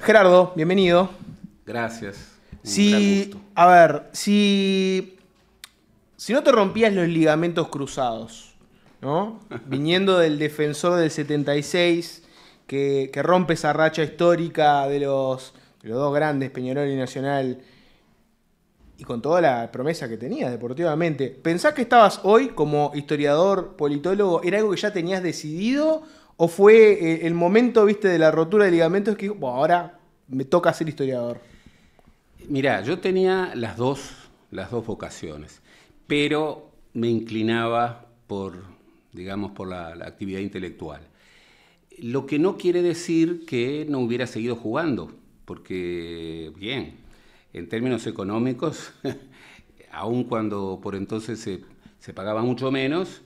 Gerardo, bienvenido. Gracias. Un gran gusto. A ver, si no te rompías los ligamentos cruzados, ¿no? Viniendo del defensor del 76, que rompe esa racha histórica de los dos grandes, Peñarol y Nacional, y con toda la promesa que tenías deportivamente, ¿pensás que estabas hoy como historiador, politólogo? ¿Era algo que ya tenías decidido? ¿O fue el momento, viste, de la rotura de ligamentos que bueno, ahora me toca ser historiador? Mirá, yo tenía las dos vocaciones, pero me inclinaba por la actividad intelectual. Lo que no quiere decir que no hubiera seguido jugando, porque, bien, en términos económicos, aun cuando por entonces se pagaba mucho menos,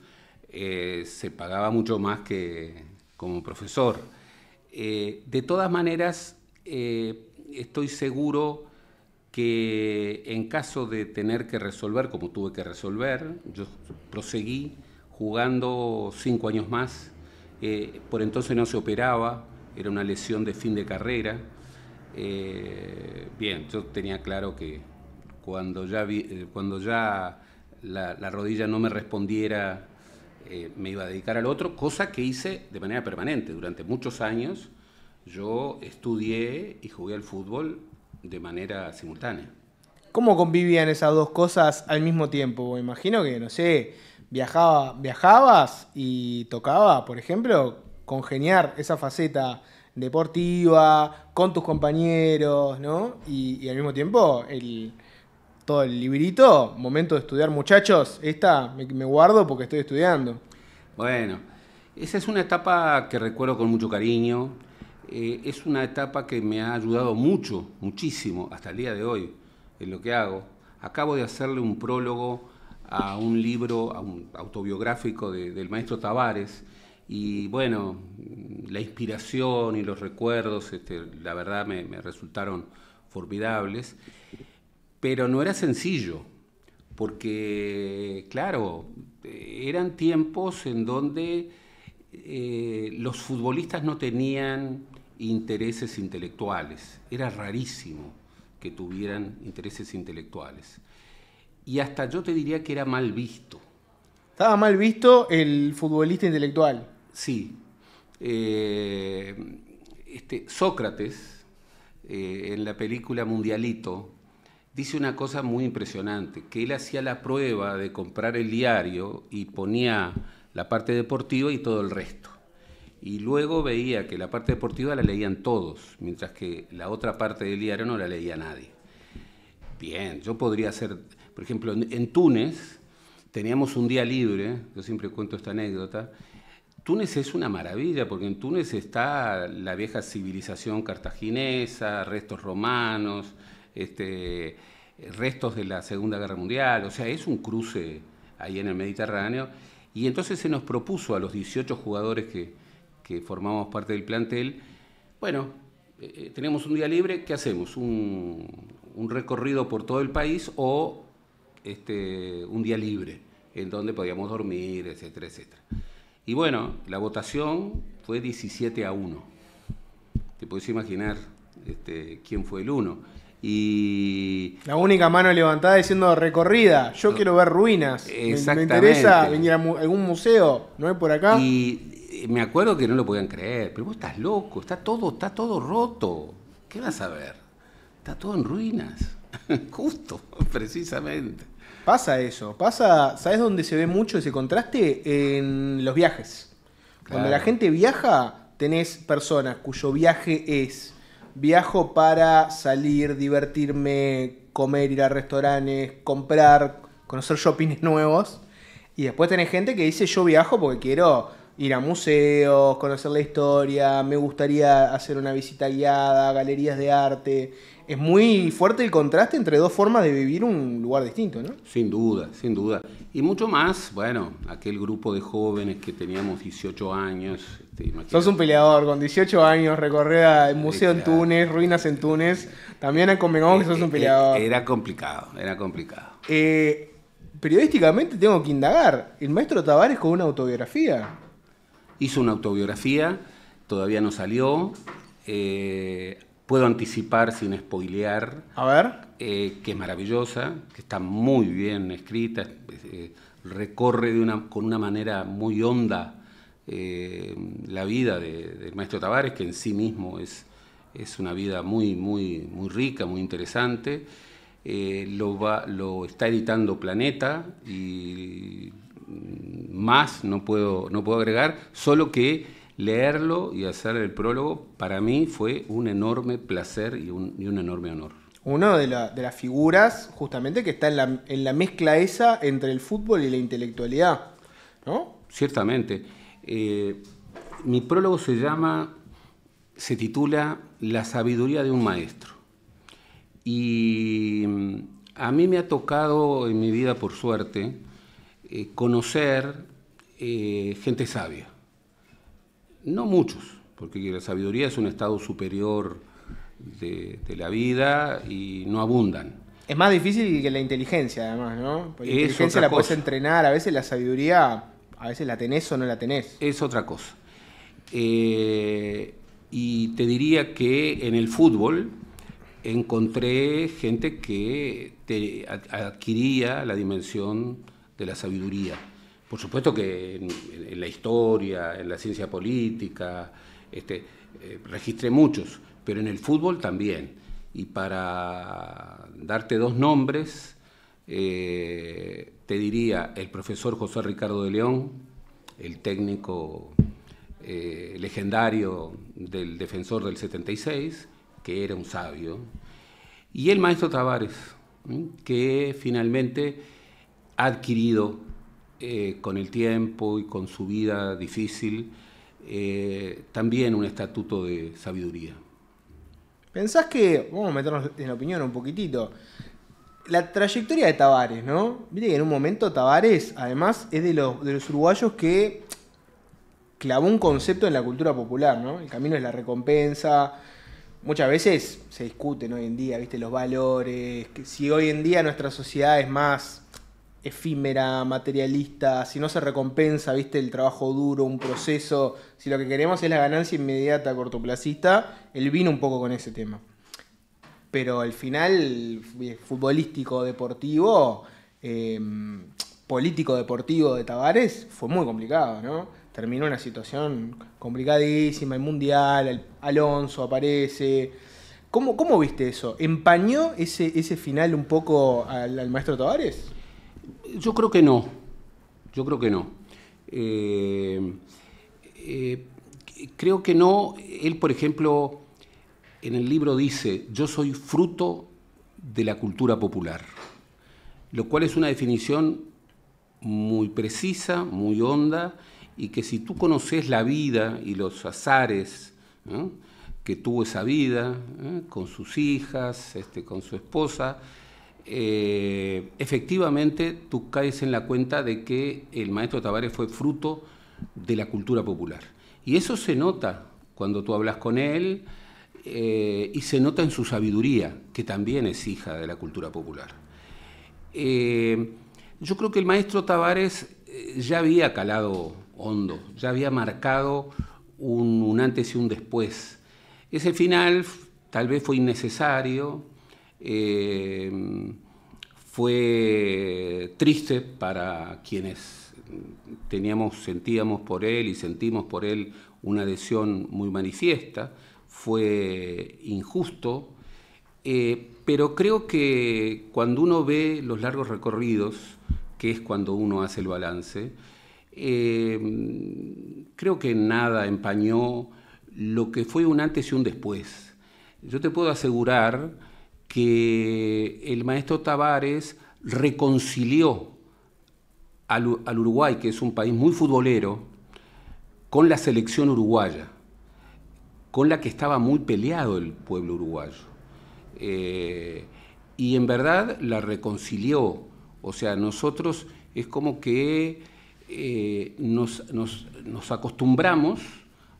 se pagaba mucho más que como profesor. De todas maneras, estoy seguro que en caso de tener que resolver, como tuve que resolver, yo proseguí jugando 5 años más. Por entonces no se operaba, era una lesión de fin de carrera. Bien, yo tenía claro que cuando ya la rodilla no me respondiera, me iba a dedicar al otro, cosa que hice de manera permanente. Durante muchos años yo estudié y jugué al fútbol de manera simultánea. ¿Cómo convivían esas dos cosas al mismo tiempo? Me imagino que, no sé, viajabas y tocaba, por ejemplo, congeniar esa faceta deportiva con tus compañeros, ¿no? Y al mismo tiempo, todo el librito, momento de estudiar, muchachos, me guardo porque estoy estudiando. Bueno, esa es una etapa que recuerdo con mucho cariño. Es una etapa que me ha ayudado mucho, muchísimo, hasta el día de hoy, en lo que hago. Acabo de hacerle un prólogo a un libro autobiográfico del maestro Tavares, y bueno, la inspiración y los recuerdos, la verdad me resultaron formidables, pero no era sencillo, porque claro, eran tiempos en donde los futbolistas no tenían intereses intelectuales. Era rarísimo que tuvieran intereses intelectuales. Y hasta yo te diría que era mal visto. Estaba mal visto el futbolista intelectual. Sí. Sócrates, en la película Mundialito, dice una cosa muy impresionante, que él hacía la prueba de comprar el diario y ponía la parte deportiva y todo el resto. Y luego veía que la parte deportiva la leían todos, mientras que la otra parte del diario no la leía nadie. Bien, yo podría hacer, por ejemplo, en Túnez teníamos un día libre, yo siempre cuento esta anécdota. Túnez es una maravilla, porque en Túnez está la vieja civilización cartaginesa, restos romanos, restos de la Segunda Guerra Mundial, o sea, es un cruce ahí en el Mediterráneo. Y entonces se nos propuso a los 18 jugadores que formamos parte del plantel, bueno, tenemos un día libre, ¿qué hacemos? ¿Un recorrido por todo el país o un día libre, en donde podíamos dormir, etcétera, etcétera? Y bueno, la votación fue 17-1. Te podés imaginar quién fue el 1. Y la única mano levantada diciendo recorrida. Yo quiero ver ruinas. Me interesa venir a algún museo. ¿No es por acá? Y me acuerdo que no lo podían creer. Pero vos estás loco. Está todo roto. ¿Qué vas a ver? Está todo en ruinas. Justo, precisamente. Pasa eso. ¿Sabes dónde se ve mucho ese contraste? En los viajes. Claro. Cuando la gente viaja, tenés personas cuyo viaje es: viajo para salir, divertirme, comer, ir a restaurantes, comprar, conocer shoppings nuevos. Y después tenés gente que dice: yo viajo porque quiero ir a museos, conocer la historia, me gustaría hacer una visita guiada, galerías de arte. Es muy fuerte el contraste entre dos formas de vivir un lugar distinto, ¿no? Sin duda, sin duda. Y mucho más, bueno, aquel grupo de jóvenes que teníamos 18 años. Sos un peleador, con 18 años, recorrer el museo en Túnez, ruinas en Túnez. También convengamos que sos un peleador. Era complicado. Periodísticamente tengo que indagar. El maestro Tavares con una autobiografía. Hizo una autobiografía, todavía no salió. puedo anticipar sin spoilear, A ver. que es maravillosa, que está muy bien escrita, recorre con una manera muy honda la vida del maestro Tavares, que en sí mismo es una vida muy, muy, muy rica, muy interesante. Lo está editando Planeta y más no puedo agregar, solo que leerlo y hacer el prólogo para mí fue un enorme placer y un enorme honor. Uno de las figuras justamente que está en la mezcla esa entre el fútbol y la intelectualidad, ¿no? Ciertamente. Mi prólogo se titula La sabiduría de un maestro. Y a mí me ha tocado en mi vida, por suerte, conocer gente sabia. No muchos, porque la sabiduría es un estado superior de la vida y no abundan. Es más difícil que la inteligencia, además, ¿no? Porque la Es inteligencia otra la puedes cosa. entrenar, a veces la sabiduría, a veces la tenés o no la tenés. Es otra cosa. Y te diría que en el fútbol encontré gente que adquiría la dimensión de la sabiduría. Por supuesto que en la historia, en la ciencia política, registré muchos, pero en el fútbol también. Y para darte dos nombres, te diría el profesor José Ricardo de León, el técnico legendario del Defensor del 76, que era un sabio, y el maestro Tavares, que finalmente ha adquirido con el tiempo y con su vida difícil también un estatuto de sabiduría. ¿Pensás que, vamos a meternos en la opinión un poquitito, la trayectoria de Tavares, ¿no? Viste que en un momento Tavares, además, es de los uruguayos que clavó un concepto en la cultura popular, ¿no? El camino es la recompensa. Muchas veces se discuten hoy en día, ¿viste? Los valores, que si hoy en día nuestra sociedad es más efímera, materialista, si no se recompensa, ¿viste? El trabajo duro, un proceso, si lo que queremos es la ganancia inmediata, cortoplacista, él vino un poco con ese tema. Pero al final, futbolístico, deportivo, político deportivo de Tavares fue muy complicado, ¿no? Terminó en una situación complicadísima, el Mundial, Alonso aparece. ¿Cómo viste eso? ¿Empañó ese final un poco al maestro Tavares? Yo creo que no. Creo que no. Él, por ejemplo, en el libro dice, yo soy fruto de la cultura popular, lo cual es una definición muy precisa, muy honda, y que si tú conoces la vida y los azares, ¿no?, que tuvo esa vida, con sus hijas, con su esposa, efectivamente tú caes en la cuenta de que el maestro Tavares fue fruto de la cultura popular. Y eso se nota cuando tú hablas con él, y se nota en su sabiduría, que también es hija de la cultura popular. Yo creo que el maestro Tavares ya había calado hondo, ya había marcado un antes y un después. Ese final tal vez fue innecesario, fue triste para quienes sentíamos por él y sentimos por él una adhesión muy manifiesta, fue injusto, pero creo que cuando uno ve los largos recorridos, que es cuando uno hace el balance, creo que nada empañó lo que fue un antes y un después. Yo te puedo asegurar que el maestro Tavares reconcilió al Uruguay, que es un país muy futbolero, con la selección uruguaya, con la que estaba muy peleado el pueblo uruguayo. Y en verdad la reconcilió. O sea, nosotros es como que nos acostumbramos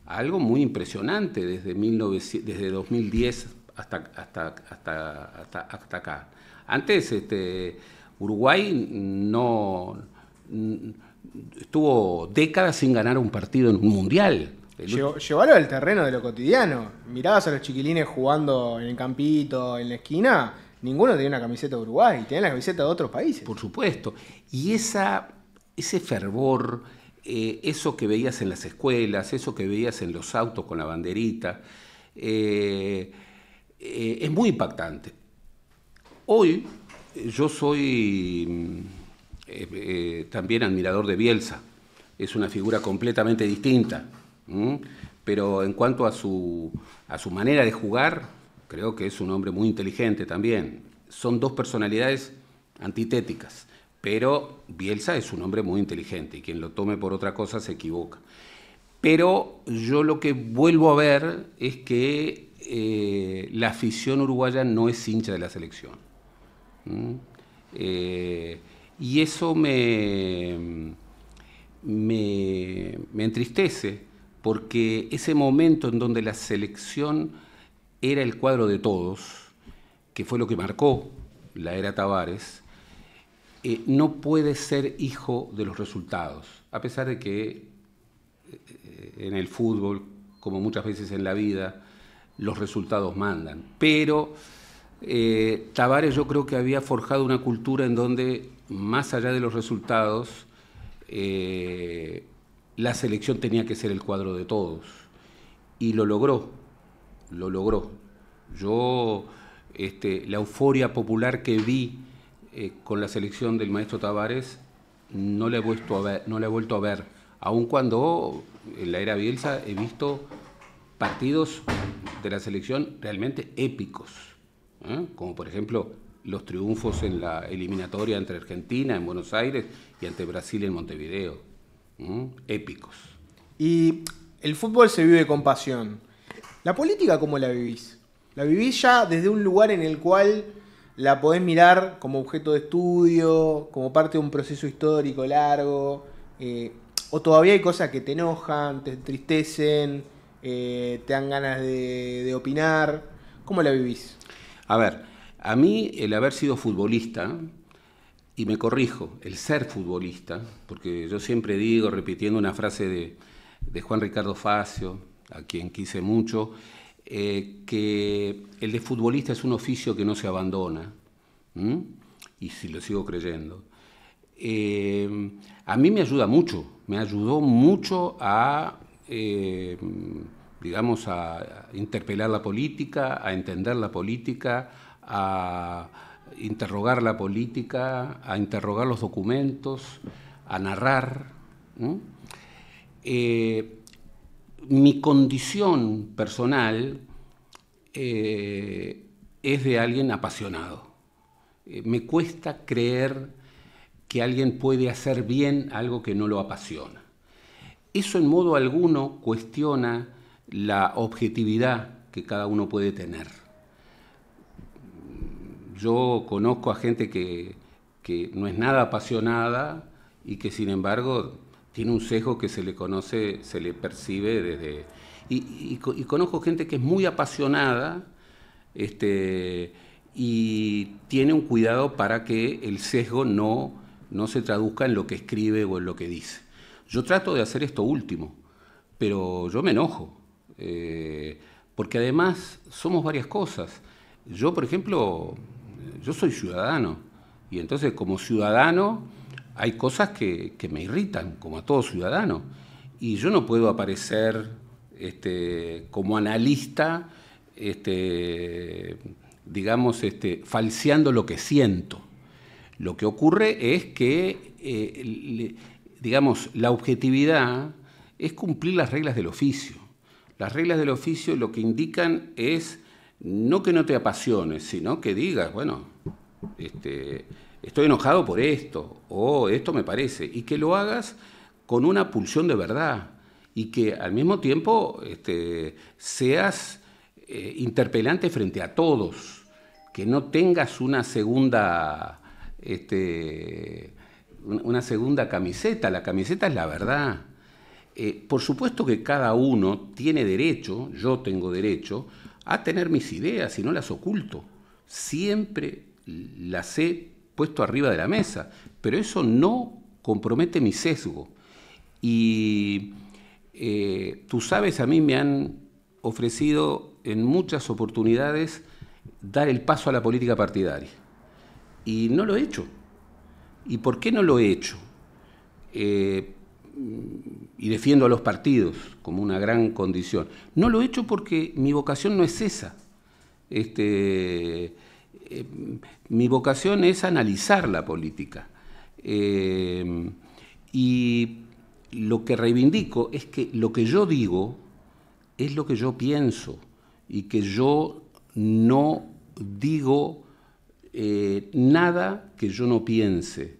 a algo muy impresionante desde 2010 hasta acá. Antes Uruguay no estuvo décadas sin ganar un partido en un mundial. Llevarlo al terreno de lo cotidiano. Mirabas a los chiquilines jugando en el campito, en la esquina, ninguno tenía una camiseta de Uruguay, tenían la camiseta de otros países. Por supuesto. Y ese fervor, eso que veías en las escuelas, eso que veías en los autos con la banderita, es muy impactante. Hoy yo soy también admirador de Bielsa. Es una figura completamente distinta. Pero en cuanto a su manera de jugar, creo que es un hombre muy inteligente también. Son dos personalidades antitéticas, pero Bielsa es un hombre muy inteligente y quien lo tome por otra cosa se equivoca. Pero yo lo que vuelvo a ver es que la afición uruguaya no es hincha de la selección. Y eso me entristece, porque ese momento en donde la selección era el cuadro de todos, que fue lo que marcó la era Tavares, no puede ser hijo de los resultados, a pesar de que en el fútbol, como muchas veces en la vida, los resultados mandan. Pero Tavares yo creo que había forjado una cultura en donde, más allá de los resultados, la selección tenía que ser el cuadro de todos. Y lo logró, lo logró. Yo, la euforia popular que vi con la selección del maestro Tavares, no la he vuelto a ver, aun cuando en la era Bielsa he visto partidos de la selección realmente épicos, como por ejemplo los triunfos en la eliminatoria entre Argentina en Buenos Aires y ante Brasil en Montevideo. Épicos. Y el fútbol se vive con pasión. ¿La política cómo la vivís? ¿La vivís ya desde un lugar en el cual la podés mirar como objeto de estudio, como parte de un proceso histórico largo? ¿O todavía hay cosas que te enojan, te entristecen, te dan ganas de opinar? ¿Cómo la vivís? A ver, a mí el haber sido futbolista, y me corrijo, el ser futbolista, porque yo siempre digo, repitiendo una frase de Juan Ricardo Facio, a quien quise mucho, que el de futbolista es un oficio que no se abandona, y si lo sigo creyendo. A mí me ayuda mucho, me ayudó mucho a, digamos, a interpelar la política, a entender la política, a interrogar la política, a interrogar los documentos, a narrar. Mi condición personal es de alguien apasionado. Me cuesta creer que alguien puede hacer bien algo que no lo apasiona. Eso en modo alguno cuestiona la objetividad que cada uno puede tener. Yo conozco a gente que no es nada apasionada y que sin embargo tiene un sesgo que se le conoce, se le percibe desde... Y conozco gente que es muy apasionada y tiene un cuidado para que el sesgo no se traduzca en lo que escribe o en lo que dice. Yo trato de hacer esto último, pero yo me enojo, porque además somos varias cosas. Yo, por ejemplo, yo soy ciudadano, y entonces como ciudadano hay cosas que me irritan, como a todo ciudadano, y yo no puedo aparecer como analista, digamos, falseando lo que siento. Lo que ocurre es que, digamos, la objetividad es cumplir las reglas del oficio. Las reglas del oficio lo que indican es no que no te apasiones, sino que digas, bueno, estoy enojado por esto, o esto me parece, y que lo hagas con una pulsión de verdad, y que al mismo tiempo seas interpelante frente a todos, que no tengas una segunda camiseta. La camiseta es la verdad. Por supuesto que cada uno tiene derecho, yo tengo derecho, a tener mis ideas y no las oculto. Siempre las he puesto arriba de la mesa, pero eso no compromete mi sesgo. Y Tú sabes, a mí me han ofrecido en muchas oportunidades dar el paso a la política partidaria. Y no lo he hecho. ¿Y por qué no lo he hecho? Y defiendo a los partidos como una gran condición. No lo he hecho porque mi vocación no es esa. Mi vocación es analizar la política. Y lo que reivindico es que lo que yo digo es lo que yo pienso y que yo no digo nada que yo no piense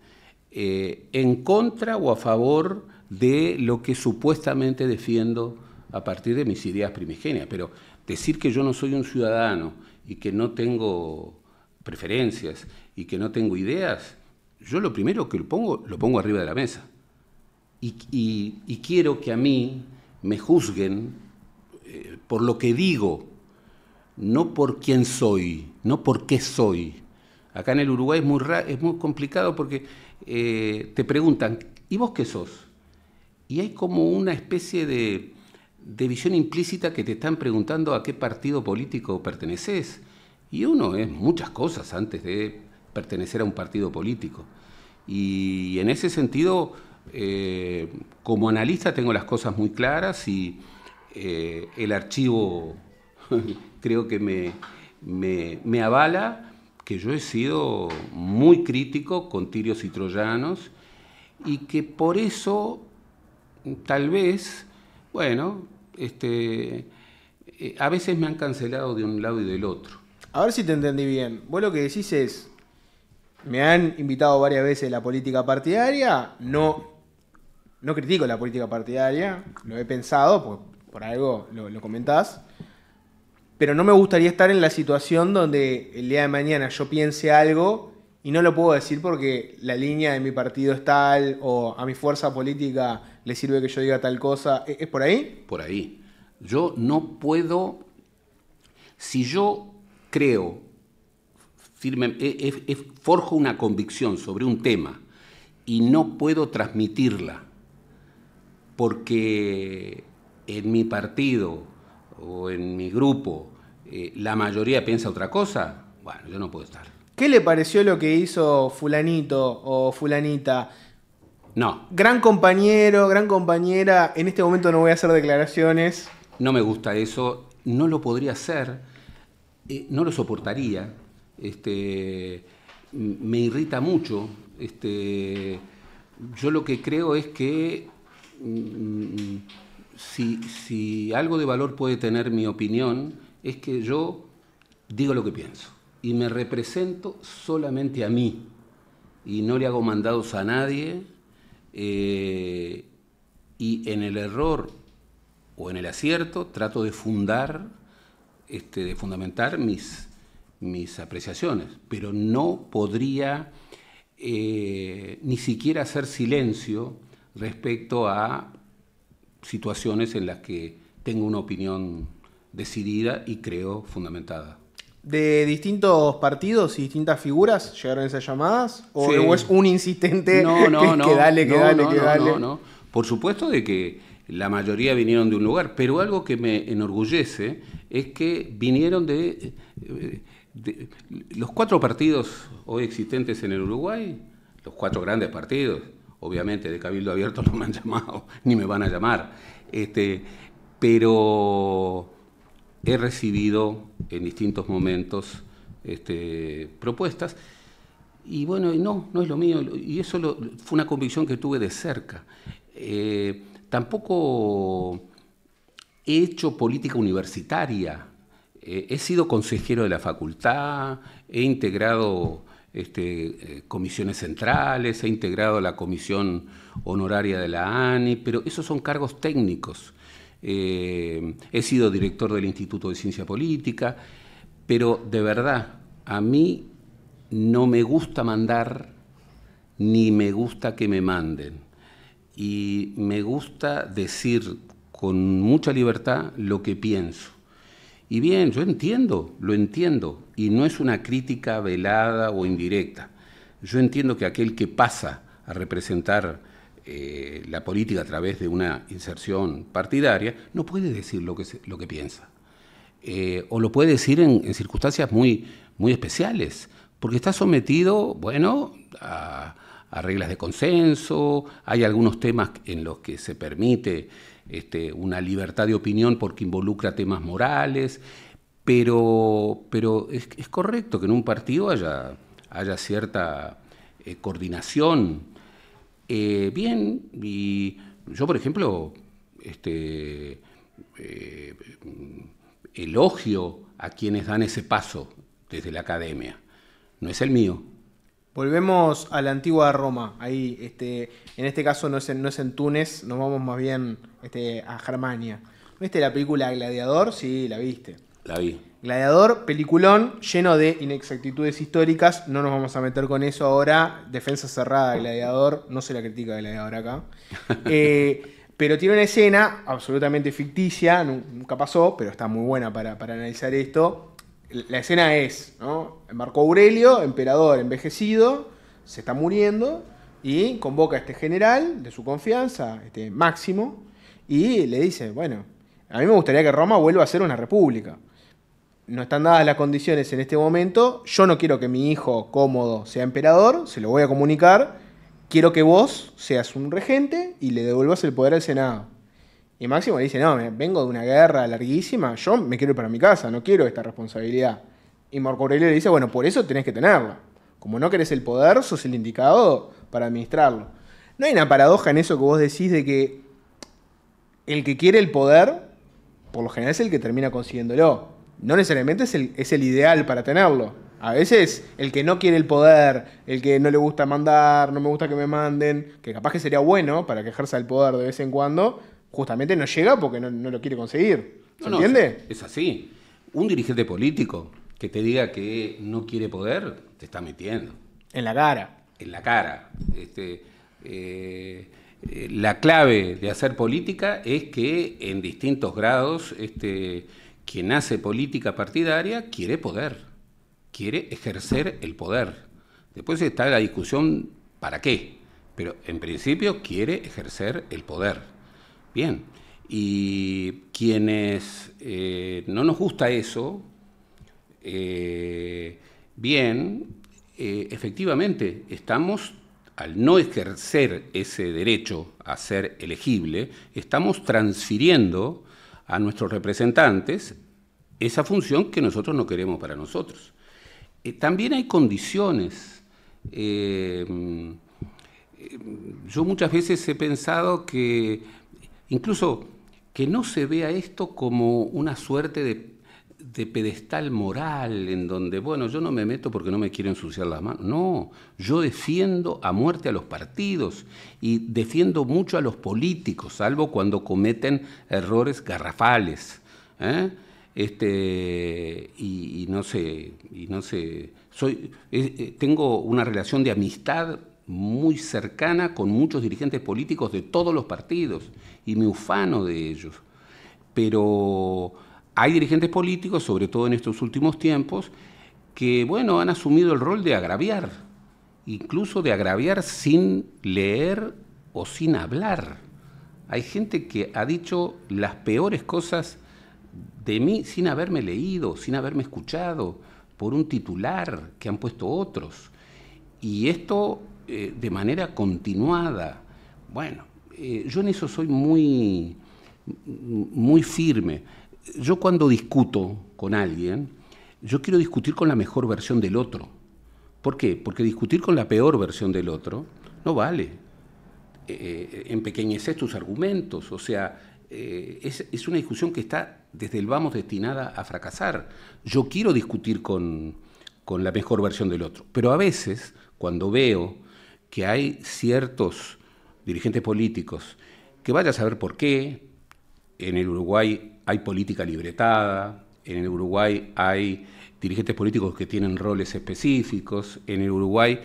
en contra o a favor de lo que supuestamente defiendo a partir de mis ideas primigenias. Pero decir que yo no soy un ciudadano y que no tengo preferencias y que no tengo ideas, yo lo primero que lo pongo arriba de la mesa. Y quiero que a mí me juzguen por lo que digo, no por quién soy, no por qué soy. Acá en el Uruguay es muy complicado porque te preguntan, ¿y vos qué sos? Y hay como una especie de visión implícita que te están preguntando a qué partido político perteneces. Y uno es muchas cosas antes de pertenecer a un partido político. Y en ese sentido, como analista tengo las cosas muy claras y el archivo creo que me avala que yo he sido muy crítico con tirios y troyanos y que por eso tal vez, bueno, a veces me han cancelado de un lado y del otro. A ver si te entendí bien. Vos lo que decís es, me han invitado varias veces a la política partidaria, no critico la política partidaria, lo he pensado, por algo lo comentás, pero no me gustaría estar en la situación donde el día de mañana yo piense algo y no lo puedo decir porque la línea de mi partido es tal o a mi fuerza política le sirve que yo diga tal cosa. ¿Es por ahí? Por ahí. Yo no puedo, si yo creo, forjo una convicción sobre un tema y no puedo transmitirla porque en mi partido o en mi grupo la mayoría piensa otra cosa, bueno, yo no puedo estar. ¿Qué le pareció lo que hizo fulanito o fulanita? No. Gran compañero, gran compañera, en este momento no voy a hacer declaraciones. No me gusta eso, no lo podría hacer, no lo soportaría, me irrita mucho. Yo lo que creo es que si algo de valor puede tener mi opinión, es que yo digo lo que pienso y me represento solamente a mí y no le hago mandados a nadie y en el error o en el acierto trato de fundamentar mis apreciaciones, pero no podría ni siquiera hacer silencio respecto a situaciones en las que tengo una opinión decidida y creo fundamentada. ¿De distintos partidos y distintas figuras llegaron esas llamadas? ¿O, sí. ¿O es un insistente que dale? No. Por supuesto de que la mayoría vinieron de un lugar, pero algo que me enorgullece es que vinieron de los 4 partidos hoy existentes en el Uruguay, los 4 grandes partidos. Obviamente de Cabildo Abierto no me han llamado, ni me van a llamar, pero he recibido en distintos momentos propuestas y bueno, no es lo mío, y eso fue una convicción que tuve de cerca. Tampoco he hecho política universitaria, he sido consejero de la facultad, he integrado comisiones centrales, he integrado la comisión honoraria de la ANI, pero esos son cargos técnicos. He sido director del Instituto de Ciencia Política, pero de verdad, a mí no me gusta mandar, ni me gusta que me manden. Y me gusta decir con mucha libertad lo que pienso. Y bien, yo lo entiendo, y no es una crítica velada o indirecta. Yo entiendo que aquel que pasa a representar la política a través de una inserción partidaria, no puede decir lo que piensa. O lo puede decir en circunstancias muy, muy especiales, porque está sometido, bueno, a reglas de consenso. Hay algunos temas en los que se permite una libertad de opinión porque involucra temas morales, pero es correcto que en un partido haya cierta coordinación. Bien, y yo, por ejemplo, elogio a quienes dan ese paso desde la academia. No es el mío. Volvemos a la antigua Roma. Ahí, en este caso no es en Túnez, nos vamos más bien a Germania. ¿Viste la película Gladiador? Sí, la viste. La vi. Gladiador, peliculón, lleno de inexactitudes históricas. No nos vamos a meter con eso ahora. Defensa cerrada de Gladiador. No se la critica de Gladiador acá. Pero tiene una escena absolutamente ficticia. Nunca pasó, pero está muy buena para analizar esto. La escena es, ¿no? Marco Aurelio, emperador envejecido, se está muriendo y convoca a este general de su confianza, Máximo, y le dice, bueno, a mí me gustaría que Roma vuelva a ser una república. No están dadas las condiciones en este momento, yo no quiero que mi hijo Cómodo sea emperador, se lo voy a comunicar, quiero que vos seas un regente y le devuelvas el poder al Senado. Y Máximo le dice, no, vengo de una guerra larguísima, yo me quiero ir para mi casa, no quiero esta responsabilidad. Y Marco Aurelio le dice, bueno, por eso tenés que tenerla. Como no querés el poder, sos el indicado para administrarlo. ¿No hay una paradoja en eso que vos decís de que el que quiere el poder, por lo general es el que termina consiguiéndolo? No necesariamente es el ideal para tenerlo. A veces el que no quiere el poder, el que no le gusta mandar, no me gusta que me manden, que capaz que sería bueno para que ejerza el poder de vez en cuando, justamente no llega porque no lo quiere conseguir. ¿Se entiende? Es así. Un dirigente político que te diga que no quiere poder, te está mintiendo. En la cara. En la cara. La clave de hacer política es que en distintos grados quien hace política partidaria quiere poder, quiere ejercer el poder. Después está la discusión para qué, pero en principio quiere ejercer el poder. Bien, y quienes no nos gusta eso, efectivamente estamos, al no ejercer ese derecho a ser elegible, estamos transfiriendo a nuestros representantes esa función que nosotros no queremos para nosotros. También hay condiciones. Yo muchas veces he pensado que incluso que no se vea esto como una suerte de pedestal moral en donde, bueno, yo no me meto porque no me quiero ensuciar las manos. No, yo defiendo a muerte a los partidos y defiendo mucho a los políticos, salvo cuando cometen errores garrafales. Y no sé, tengo una relación de amistad muy cercana con muchos dirigentes políticos de todos los partidos y me ufano de ellos. Pero hay dirigentes políticos, sobre todo en estos últimos tiempos, que, bueno, han asumido el rol de agraviar, incluso de agraviar sin leer o sin hablar. Hay gente que ha dicho las peores cosas de mí sin haberme leído, sin haberme escuchado, por un titular que han puesto otros. Y esto de manera continuada. Bueno, yo en eso soy muy, muy firme. Yo cuando discuto con alguien, yo quiero discutir con la mejor versión del otro. ¿Por qué? Porque discutir con la peor versión del otro no vale. Empequeñeces tus argumentos, o sea, es una discusión que está desde el vamos destinada a fracasar. Yo quiero discutir con la mejor versión del otro, pero a veces cuando veo que hay ciertos dirigentes políticos que vaya a saber por qué, en el Uruguay hay política libretada, en el Uruguay hay dirigentes políticos que tienen roles específicos, en el Uruguay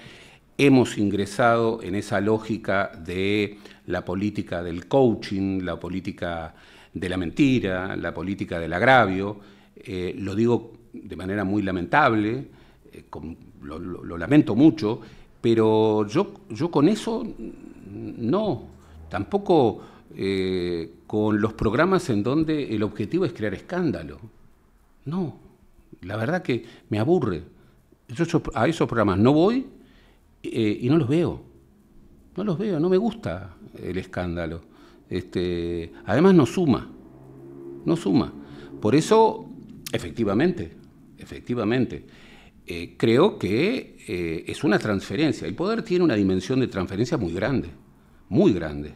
hemos ingresado en esa lógica de la política del coaching, la política de la mentira, la política del agravio. Lo digo de manera muy lamentable, lo lamento mucho, pero yo con eso No, tampoco con los programas en donde el objetivo es crear escándalo. No, la verdad que me aburre. Yo a esos programas no voy y no los veo. No los veo, no me gusta el escándalo. Además no suma. Por eso, efectivamente, creo que es una transferencia. El poder tiene una dimensión de transferencia muy grande, muy grande,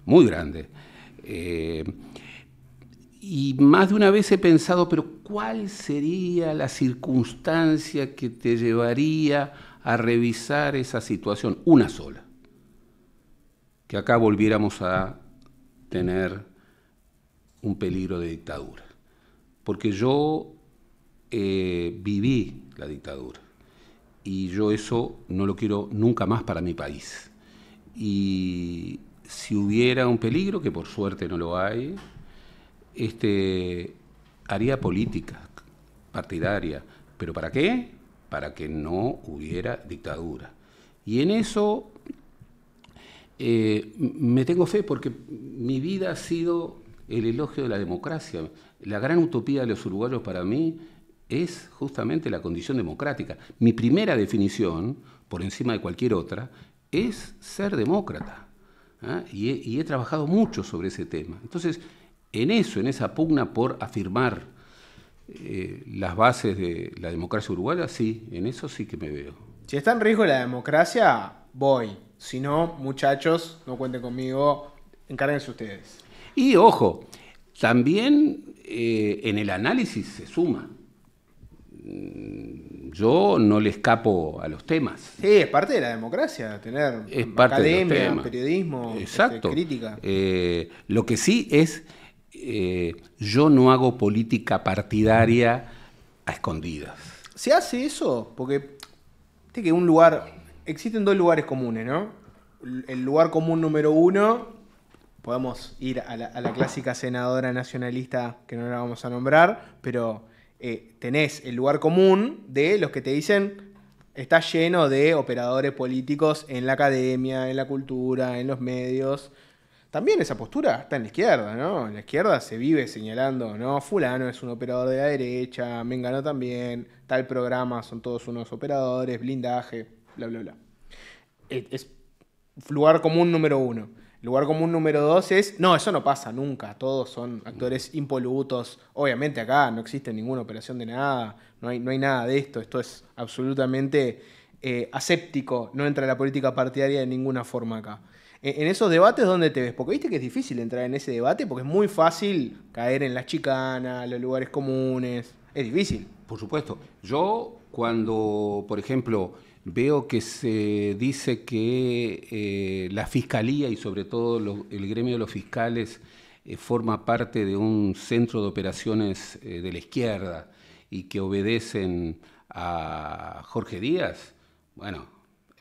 muy grande. Y más de una vez he pensado, pero ¿cuál sería la circunstancia que te llevaría a revisar esa situación? Una sola. Que acá volviéramos a tener un peligro de dictadura. Porque yo viví la dictadura y yo eso no lo quiero nunca más para mi país. Y si hubiera un peligro, que por suerte no lo hay, haría política partidaria. ¿Pero para qué? Para que no hubiera dictadura. Y en eso me tengo fe, porque mi vida ha sido el elogio de la democracia. La gran utopía de los uruguayos para mí es justamente la condición democrática. Mi primera definición, por encima de cualquier otra, es ser demócrata. Y he trabajado mucho sobre ese tema. Entonces, en esa pugna por afirmar las bases de la democracia uruguaya, sí, en eso sí que me veo. Si está en riesgo la democracia, voy. Si no, muchachos, no cuenten conmigo, encárguense ustedes. Y ojo, también en el análisis se suma. Yo no le escapo a los temas. Sí, es parte de la democracia, tener academia, periodismo, crítica. Lo que sí es, yo no hago política partidaria a escondidas. ¿Se hace eso? Porque que existen dos lugares comunes, ¿no? El lugar común número uno, podemos ir a la clásica senadora nacionalista, que no la vamos a nombrar, pero tenés el lugar común de los que te dicen está lleno de operadores políticos en la academia, en la cultura, en los medios. También esa postura está en la izquierda, ¿no? En la izquierda se vive señalando, ¿no? Fulano es un operador de la derecha, Mengano también, tal programa, son todos unos operadores, blindaje, bla, bla, bla. Es lugar común número uno. Lugar común número dos es, no, eso no pasa nunca, todos son actores impolutos. Obviamente acá no existe ninguna operación de nada, no hay nada de esto es absolutamente aséptico, no entra la política partidaria de ninguna forma acá. En esos debates, ¿dónde te ves? Porque viste que es difícil entrar en ese debate porque es muy fácil caer en las chicanas, los lugares comunes, es difícil. Por supuesto. Yo cuando, por ejemplo, veo que se dice que la Fiscalía y sobre todo el gremio de los fiscales forma parte de un centro de operaciones de la izquierda y que obedecen a Jorge Díaz, bueno,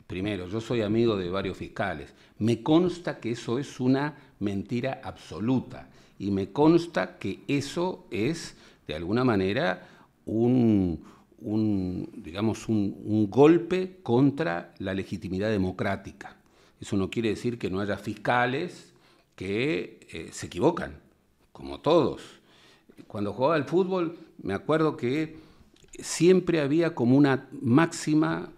primero, yo soy amigo de varios fiscales. Me consta que eso es una mentira absoluta y me consta que eso es, de alguna manera, un golpe contra la legitimidad democrática. Eso no quiere decir que no haya fiscales que se equivocan, como todos. Cuando jugaba al fútbol, me acuerdo que siempre había como una máxima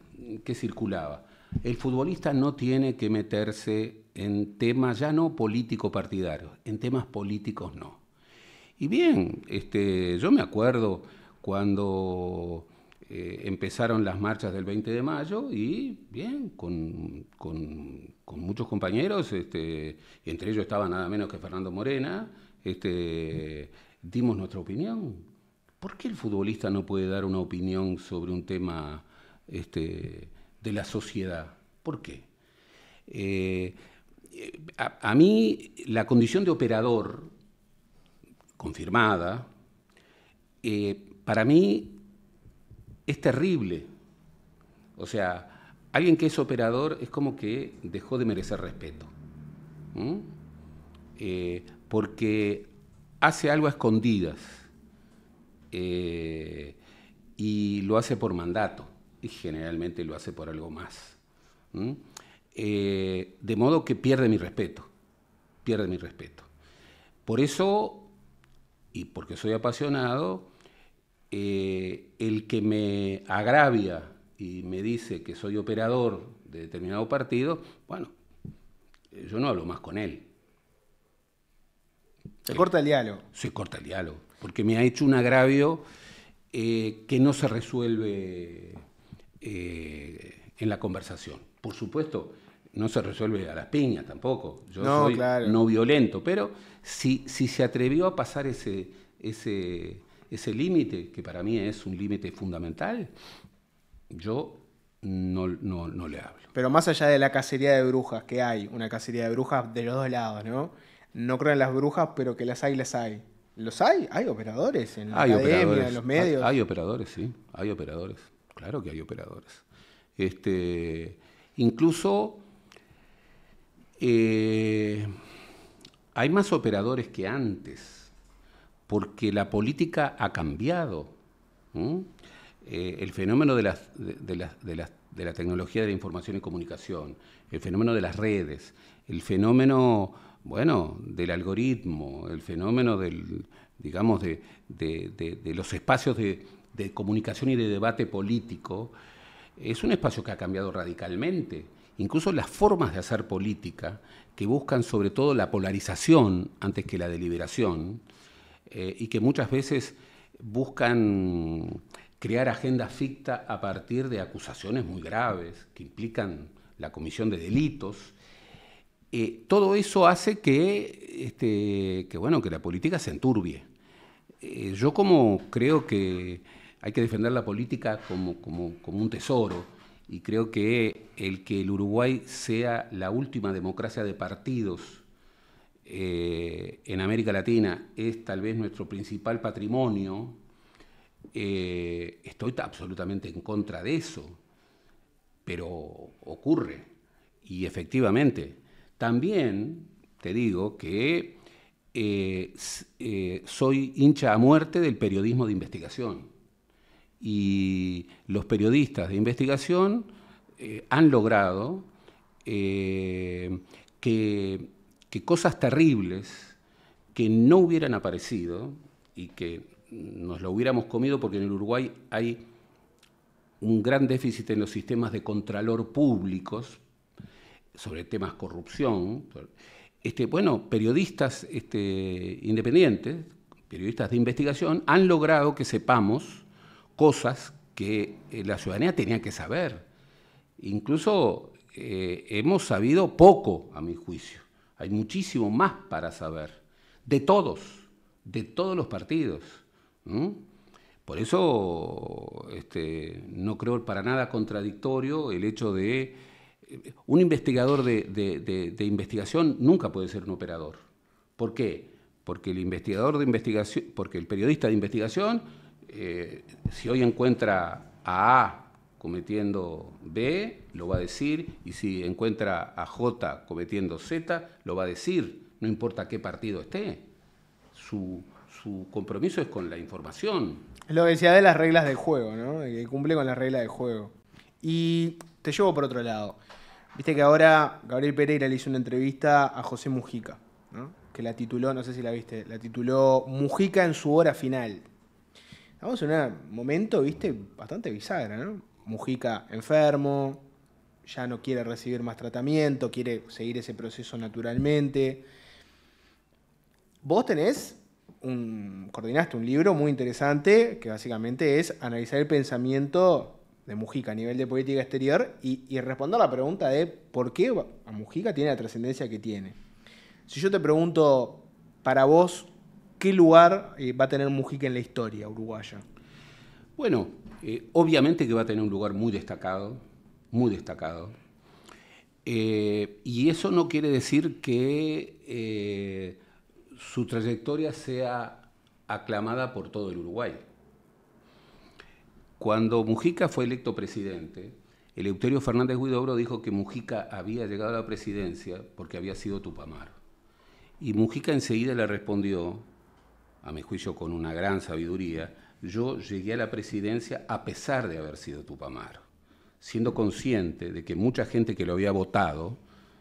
que circulaba. El futbolista no tiene que meterse en temas ya no político-partidarios, en temas políticos no. Y bien, yo me acuerdo cuando empezaron las marchas del 20 de mayo y bien, con muchos compañeros, y entre ellos estaba nada menos que Fernando Morena, dimos nuestra opinión. ¿Por qué el futbolista no puede dar una opinión sobre un tema de la sociedad? ¿Por qué? A mí la condición de operador confirmada, para mí es terrible. O sea, alguien que es operador es como que dejó de merecer respeto. Porque hace algo a escondidas y lo hace por mandato y generalmente lo hace por algo más. de modo que pierde mi respeto. Por eso, y porque soy apasionado, el que me agravia y me dice que soy operador de determinado partido, bueno, yo no hablo más con él. Se corta el diálogo. Se corta el diálogo, porque me ha hecho un agravio que no se resuelve en la conversación. Por supuesto, no se resuelve a las piñas tampoco. Yo soy no violento, pero si se atrevió a pasar ese límite, que para mí es un límite fundamental, yo no le hablo. Pero más allá de la cacería de brujas, que hay una cacería de brujas de los dos lados, ¿no? No creo en las brujas, pero que las hay, las hay. ¿Los hay? ¿Hay operadores en la academia, en los medios? Hay operadores, sí. Hay operadores. Claro que hay operadores. Incluso hay más operadores que antes, porque la política ha cambiado. El fenómeno de la tecnología de la información y comunicación, el fenómeno de las redes, el fenómeno, bueno, del algoritmo, el fenómeno de los espacios de comunicación y de debate político, es un espacio que ha cambiado radicalmente. Incluso las formas de hacer política, que buscan sobre todo la polarización antes que la deliberación, y que muchas veces buscan crear agendas fictas a partir de acusaciones muy graves que implican la comisión de delitos. Todo eso hace que la política se enturbie. Yo como creo que hay que defender la política como un tesoro, y creo que el Uruguay sea la última democracia de partidos en América Latina es tal vez nuestro principal patrimonio. Estoy absolutamente en contra de eso, pero ocurre. Y efectivamente, también te digo que soy hincha a muerte del periodismo de investigación. Y los periodistas de investigación han logrado que cosas terribles que no hubieran aparecido y que nos lo hubiéramos comido, porque en el Uruguay hay un gran déficit en los sistemas de contralor públicos sobre temas corrupción. Periodistas independientes, periodistas de investigación, han logrado que sepamos cosas que la ciudadanía tenía que saber. Incluso hemos sabido poco, a mi juicio. Hay muchísimo más para saber, de todos los partidos. Por eso no creo para nada contradictorio el hecho de un investigador de investigación nunca puede ser un operador. ¿Por qué? Porque el investigador de investigación, porque el periodista de investigación, si hoy encuentra a A cometiendo B, lo va a decir, y si encuentra a J cometiendo Z, lo va a decir, no importa qué partido esté. Su compromiso es con la información. Es lo que decía de las reglas del juego, ¿no? Que cumple con las reglas del juego. Y te llevo por otro lado. Viste que ahora Gabriel Pereira le hizo una entrevista a José Mujica, ¿no? Que la tituló, no sé si la viste, la tituló Mujica en su hora final. Estamos en un momento, viste, bastante bisagra, ¿no? Mujica enfermo, ya no quiere recibir más tratamiento, quiere seguir ese proceso naturalmente. Vos coordinaste un libro muy interesante que básicamente es analizar el pensamiento de Mujica a nivel de política exterior y responder la pregunta de por qué a Mujica tiene la trascendencia que tiene. Si yo te pregunto, para vos, ¿qué lugar va a tener Mujica en la historia uruguaya? Bueno, obviamente que va a tener un lugar muy destacado, muy destacado. Y eso no quiere decir que su trayectoria sea aclamada por todo el Uruguay. Cuando Mujica fue electo presidente, Eleuterio Fernández Huidobro dijo que Mujica había llegado a la presidencia porque había sido Tupamaro. Y Mujica enseguida le respondió, a mi juicio con una gran sabiduría: yo llegué a la presidencia a pesar de haber sido Tupamaro. siendo consciente de que mucha gente que lo había votado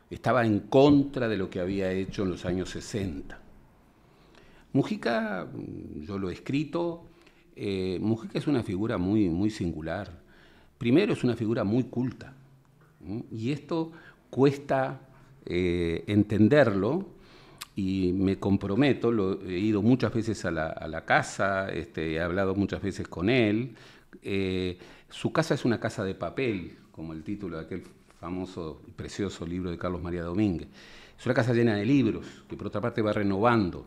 estaba en contra de lo que había hecho en los años 60. Mujica, yo lo he escrito, Mujica es una figura muy, muy singular. Primero, es una figura muy culta, y esto cuesta entenderlo, y me comprometo, he ido muchas veces a la casa, he hablado muchas veces con él. Su casa es una casa de papel, como el título de aquel famoso y precioso libro de Carlos María Domínguez. Es una casa llena de libros, que por otra parte va renovando.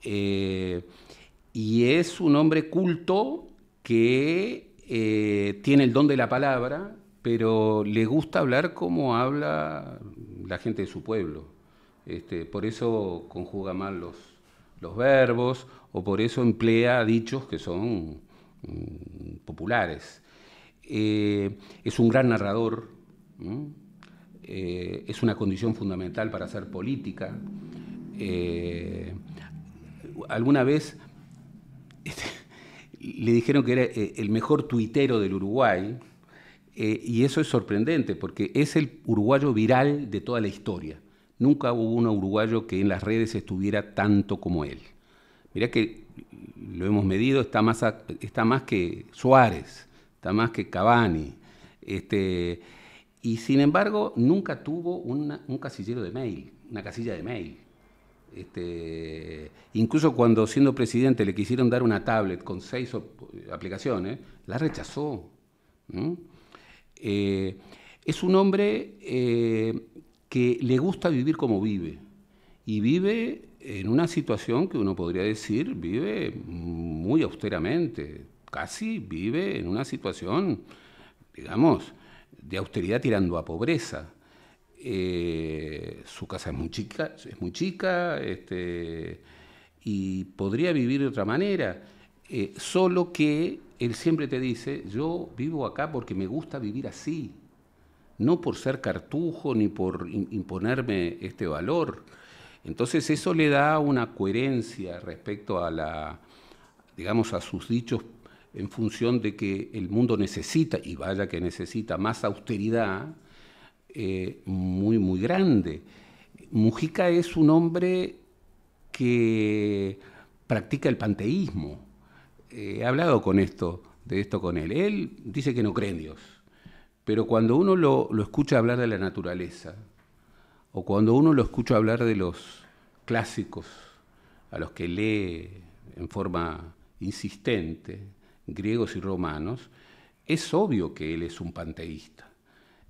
Y es un hombre culto que tiene el don de la palabra, pero le gusta hablar como habla la gente de su pueblo. Por eso conjuga mal los verbos, o por eso emplea dichos que son populares. Es un gran narrador, es una condición fundamental para hacer política. Alguna vez le dijeron que era el mejor tuitero del Uruguay, y eso es sorprendente, porque es el uruguayo viral de toda la historia. Nunca hubo un uruguayo que en las redes estuviera tanto como él. Mirá que lo hemos medido, está más que Suárez, está más que Cavani. Y sin embargo, nunca tuvo un casillero de mail, una casilla de mail. Incluso cuando siendo presidente le quisieron dar una tablet con 6 aplicaciones, la rechazó. Es un hombre que le gusta vivir como vive, y vive en una situación que uno podría decir vive muy austeramente, casi vive en una situación, digamos, de austeridad tirando a pobreza. Su casa es muy chica, y podría vivir de otra manera, solo que él siempre te dice: yo vivo acá porque me gusta vivir así, no por ser cartujo ni por imponerme este valor. Entonces eso le da una coherencia respecto a digamos, a sus dichos, en función de que el mundo necesita, y vaya que necesita, más austeridad, muy, muy grande. Mujica es un hombre que practica el panteísmo. He hablado de esto con él. Él dice que no cree en Dios. Pero cuando uno lo escucha hablar de la naturaleza, o cuando uno lo escucha hablar de los clásicos a los que lee en forma insistente, griegos y romanos, es obvio que él es un panteísta.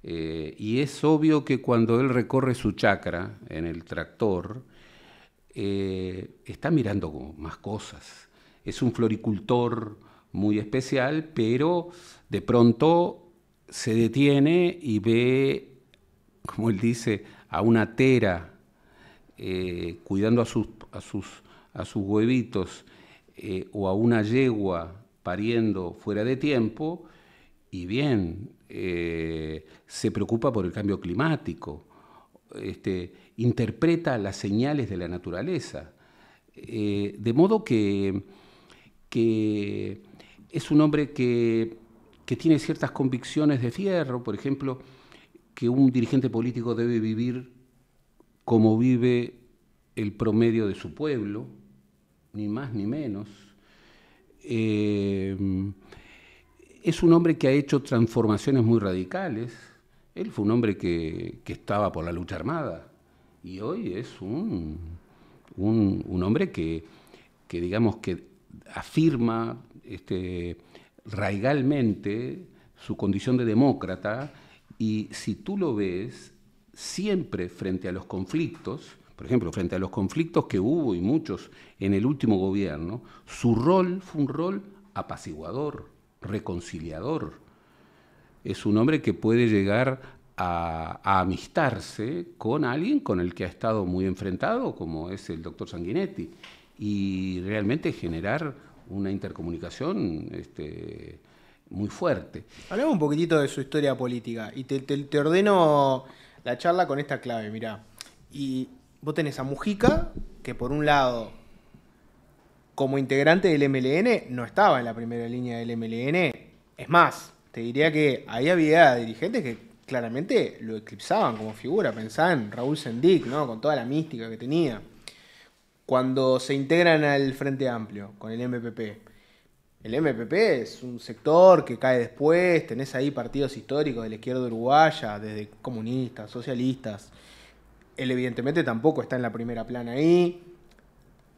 Y es obvio que cuando él recorre su chacra en el tractor, está mirando más cosas. Es un floricultor muy especial, pero de pronto se detiene y ve, como él dice, a una tera cuidando a sus huevitos, o a una yegua pariendo fuera de tiempo, y bien, se preocupa por el cambio climático, interpreta las señales de la naturaleza, de modo que es un hombre que tiene ciertas convicciones de fierro. Por ejemplo, que un dirigente político debe vivir como vive el promedio de su pueblo, ni más ni menos. Es un hombre que ha hecho transformaciones muy radicales. Él fue un hombre que estaba por la lucha armada, y hoy es un hombre que digamos que afirma raigalmente su condición de demócrata, y si tú lo ves, siempre frente a los conflictos, por ejemplo, frente a los conflictos que hubo, y muchos en el último gobierno, su rol fue un rol apaciguador, reconciliador. Es un hombre que puede llegar a amistarse con alguien con el que ha estado muy enfrentado, como es el doctor Sanguinetti, y realmente generar una intercomunicación muy fuerte. Hablamos un poquitito de su historia política, y te ordeno la charla con esta clave, mirá. Y vos tenés a Mujica, que por un lado, como integrante del MLN, no estaba en la primera línea del MLN. Es más, te diría que ahí había dirigentes que claramente lo eclipsaban como figura. Pensá en Raúl Sendic, ¿no? Con toda la mística que tenía. Cuando se integran al Frente Amplio con el MPP. El MPP es un sector que cae después, tenés ahí partidos históricos de la izquierda uruguaya, desde comunistas, socialistas. Él evidentemente tampoco está en la primera plana ahí.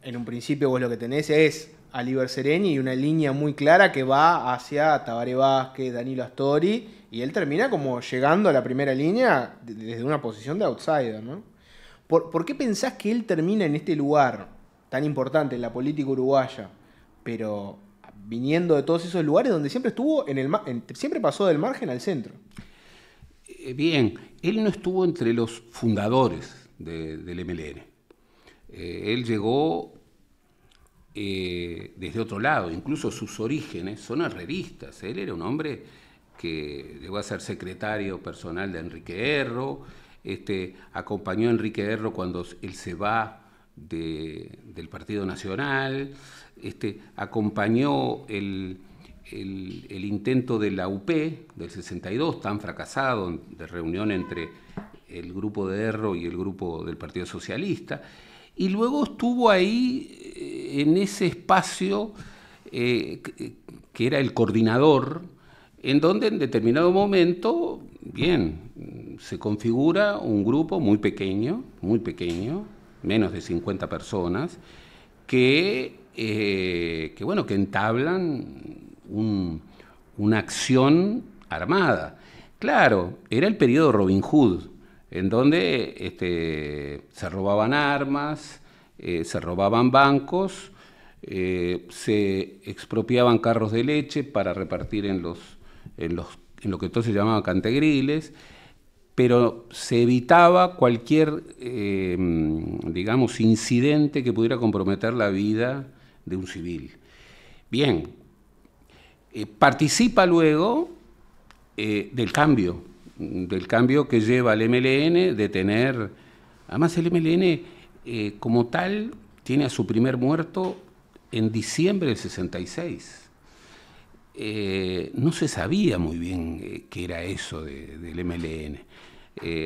En un principio vos lo que tenés es a Liber Sereni y una línea muy clara que va hacia Tabaré Vázquez, Danilo Astori, y él termina como llegando a la primera línea desde una posición de outsider, ¿no? ¿Por qué pensás que él termina en este lugar tan importante en la política uruguaya, pero viniendo de todos esos lugares donde siempre estuvo, siempre pasó del margen al centro? Bien, él no estuvo entre los fundadores del MLN. Él llegó desde otro lado, incluso sus orígenes son herreristas. Él era un hombre que llegó a ser secretario personal de Enrique Erro, acompañó a Enrique Erro cuando él se va del Partido Nacional, acompañó el intento de la UP del 62, tan fracasado, de reunión entre el grupo de Erro y el grupo del Partido Socialista, y luego estuvo ahí en ese espacio que era el coordinador, en donde en determinado momento, bien, se configura un grupo muy pequeño, menos de 50 personas, que entablan una acción armada. Claro, era el periodo Robin Hood, en donde se robaban armas, se robaban bancos, se expropiaban carros de leche para repartir en lo que entonces se llamaban cantegriles, pero se evitaba cualquier, incidente que pudiera comprometer la vida de un civil. Bien, participa luego del cambio que lleva al MLN de tener... Además el MLN como tal tiene a su primer muerto en diciembre del 66. No se sabía muy bien qué era eso del MLN.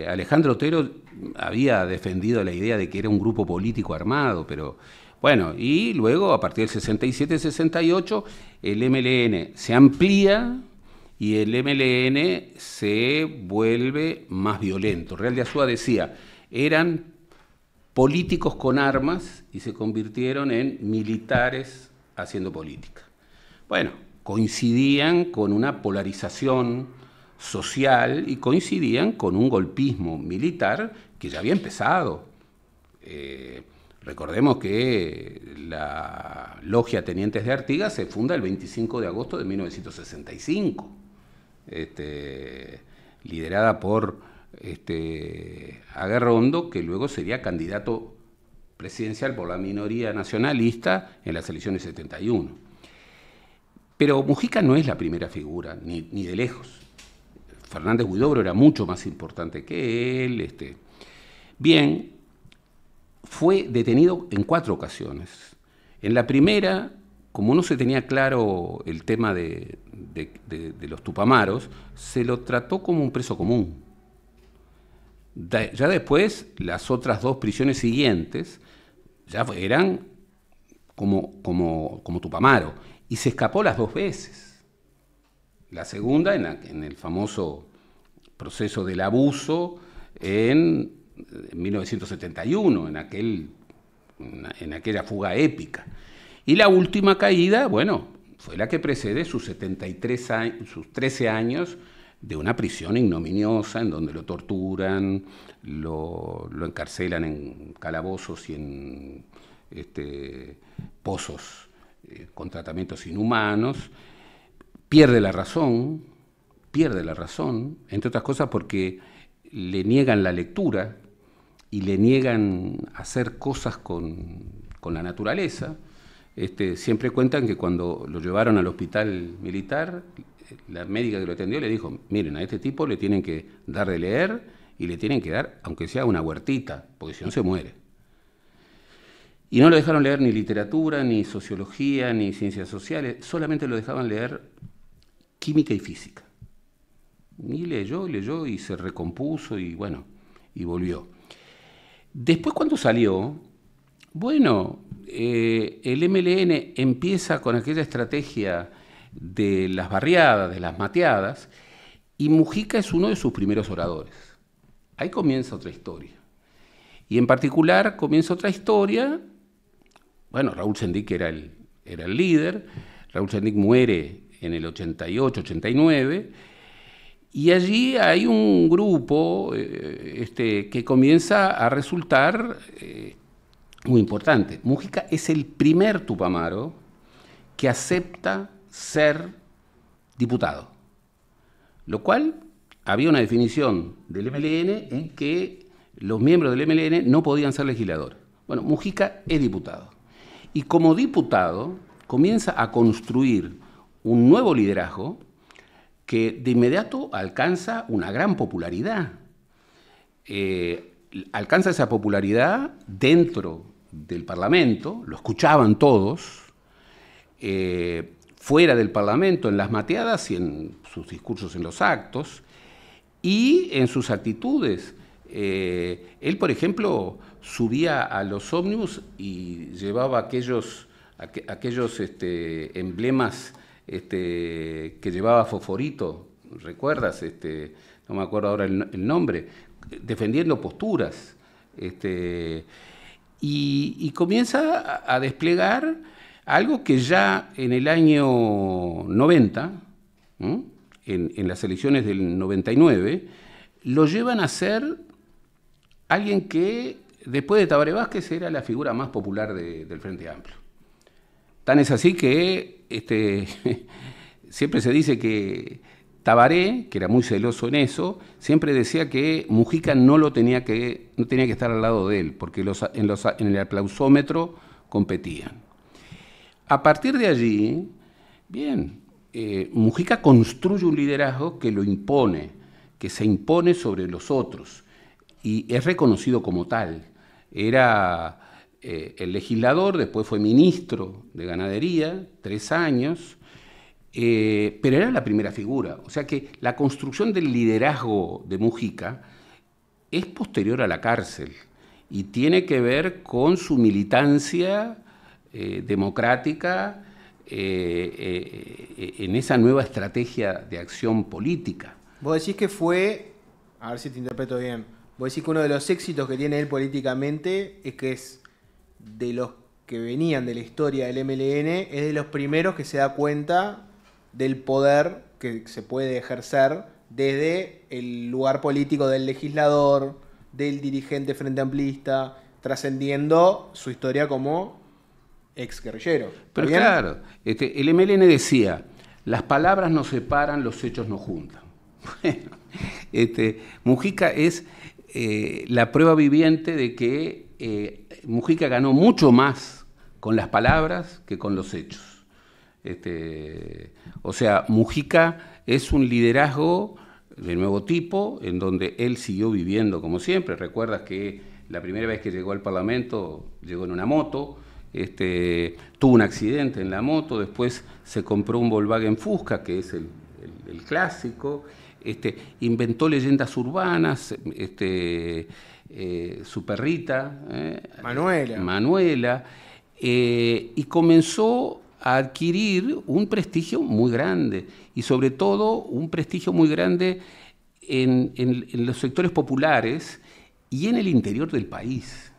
Alejandro Otero había defendido la idea de que era un grupo político armado, pero bueno, y luego a partir del 67-68 el MLN se amplía y el MLN se vuelve más violento. Real de Azúa decía, eran políticos con armas y se convirtieron en militares haciendo política. Bueno, coincidían con una polarización social y coincidían con un golpismo militar que ya había empezado. Recordemos que la Logia Tenientes de Artigas se funda el 25 de agosto de 1965, liderada por Aguerrondo, que luego sería candidato presidencial por la minoría nacionalista en las elecciones 71. Pero Mujica no es la primera figura, ni de lejos. Fernández Huidobro era mucho más importante que él. Bien, fue detenido en 4 ocasiones. En la primera, como no se tenía claro el tema de los tupamaros, se lo trató como un preso común. Ya después, las otras 2 prisiones siguientes ya eran como Tupamaro, y se escapó las 2 veces. La segunda en el famoso proceso del abuso en 1971, en aquella fuga épica. Y la última caída, bueno, fue la que precede sus 73 años, sus 13 años de una prisión ignominiosa en donde lo torturan, lo encarcelan en calabozos y en pozos con tratamientos inhumanos. Pierde la razón, entre otras cosas porque le niegan la lectura y le niegan hacer cosas con la naturaleza. Siempre cuentan que cuando lo llevaron al hospital militar, la médica que lo atendió le dijo, miren, a este tipo le tienen que dar de leer y le tienen que dar, aunque sea una huertita, porque si no se muere. Y no lo dejaron leer ni literatura, ni sociología, ni ciencias sociales, solamente lo dejaban leer química y física. Y leyó y se recompuso y bueno, y volvió. Después cuando salió, bueno, el MLN empieza con aquella estrategia de las barriadas, de las mateadas, y Mujica es uno de sus primeros oradores. Ahí comienza otra historia. Y en particular comienza otra historia, bueno, Raúl Sendic era el líder, Raúl Sendic muere en el 88, 89, y allí hay un grupo que comienza a resultar muy importante. Mujica es el primer tupamaro que acepta ser diputado, lo cual había una definición del MLN en que los miembros del MLN no podían ser legisladores. Bueno, Mujica es diputado. Y como diputado comienza a construir un nuevo liderazgo que de inmediato alcanza una gran popularidad. Alcanza esa popularidad dentro del Parlamento, lo escuchaban todos, fuera del Parlamento, en las mateadas y en sus discursos en los actos, y en sus actitudes. Él, por ejemplo, subía a los ómnibus y llevaba aquellos emblemas que llevaba Fosforito, ¿recuerdas? No me acuerdo ahora el nombre, defendiendo posturas. Y comienza a desplegar algo que ya en el año 90, en las elecciones del 99, lo llevan a ser alguien que, después de Tabaré Vázquez, era la figura más popular del Frente Amplio. Tan es así que siempre se dice que Tabaré, que era muy celoso en eso, siempre decía que Mujica no tenía que estar al lado de él, porque en el aplausómetro competían. A partir de allí, bien, Mujica construye un liderazgo que lo impone, que se impone sobre los otros, y es reconocido como tal. Era el legislador, después fue ministro de Ganadería, 3 años, pero era la primera figura. O sea que la construcción del liderazgo de Mujica es posterior a la cárcel y tiene que ver con su militancia democrática en esa nueva estrategia de acción política. Vos decís que fue, a ver si te interpreto bien, vos decís que uno de los éxitos que tiene él políticamente es que es de los que venían de la historia del MLN, es de los primeros que se da cuenta del poder que se puede ejercer desde el lugar político del legislador, del dirigente frente amplista, trascendiendo su historia como ex guerrillero. Pero claro, el MLN decía, las palabras nos separan, los hechos nos juntan. Bueno, Mujica es la prueba viviente de que Mujica ganó mucho más con las palabras que con los hechos. O sea, Mujica es un liderazgo de nuevo tipo, en donde él siguió viviendo como siempre. Recuerdas que la primera vez que llegó al Parlamento llegó en una moto, tuvo un accidente en la moto, después se compró un Volkswagen Fusca, que es el clásico, inventó leyendas urbanas, su perrita, Manuela, y comenzó a adquirir un prestigio muy grande, y sobre todo un prestigio muy grande en los sectores populares y en el interior del país.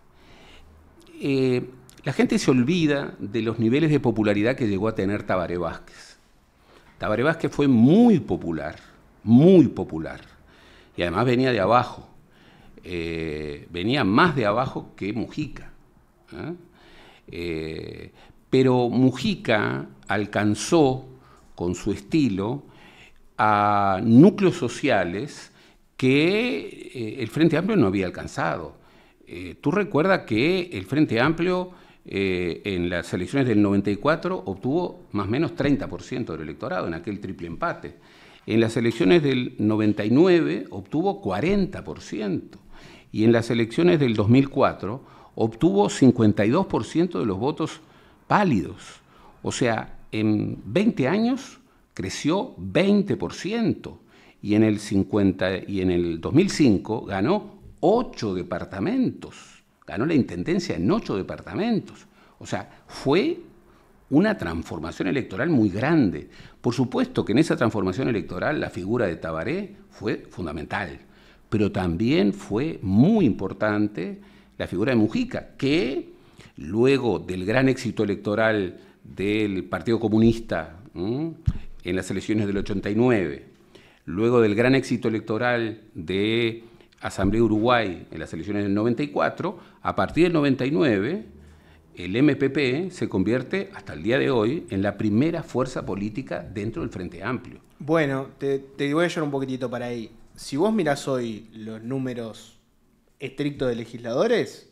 La gente se olvida de los niveles de popularidad que llegó a tener Tabaré Vázquez. Tabaré Vázquez fue muy popular, y además venía de abajo, venía más de abajo que Mujica. Pero Mujica alcanzó con su estilo a núcleos sociales que el Frente Amplio no había alcanzado. Tú recuerdas que el Frente Amplio en las elecciones del 94 obtuvo más o menos 30% del electorado en aquel triple empate. En las elecciones del 99 obtuvo 40%. Y en las elecciones del 2004 obtuvo 52% de los votos válidos. O sea, en 20 años creció 20%. y en el 2005 ganó 8 departamentos, ganó la intendencia en 8 departamentos. O sea, fue una transformación electoral muy grande. Por supuesto que en esa transformación electoral la figura de Tabaré fue fundamental, pero también fue muy importante la figura de Mujica, que luego del gran éxito electoral del Partido Comunista en las elecciones del 89, luego del gran éxito electoral de Asamblea Uruguay en las elecciones del 94, a partir del 99, el MPP se convierte, hasta el día de hoy, en la primera fuerza política dentro del Frente Amplio. Bueno, te voy a llevar un poquitito para ahí. Si vos mirás hoy los números estrictos de legisladores,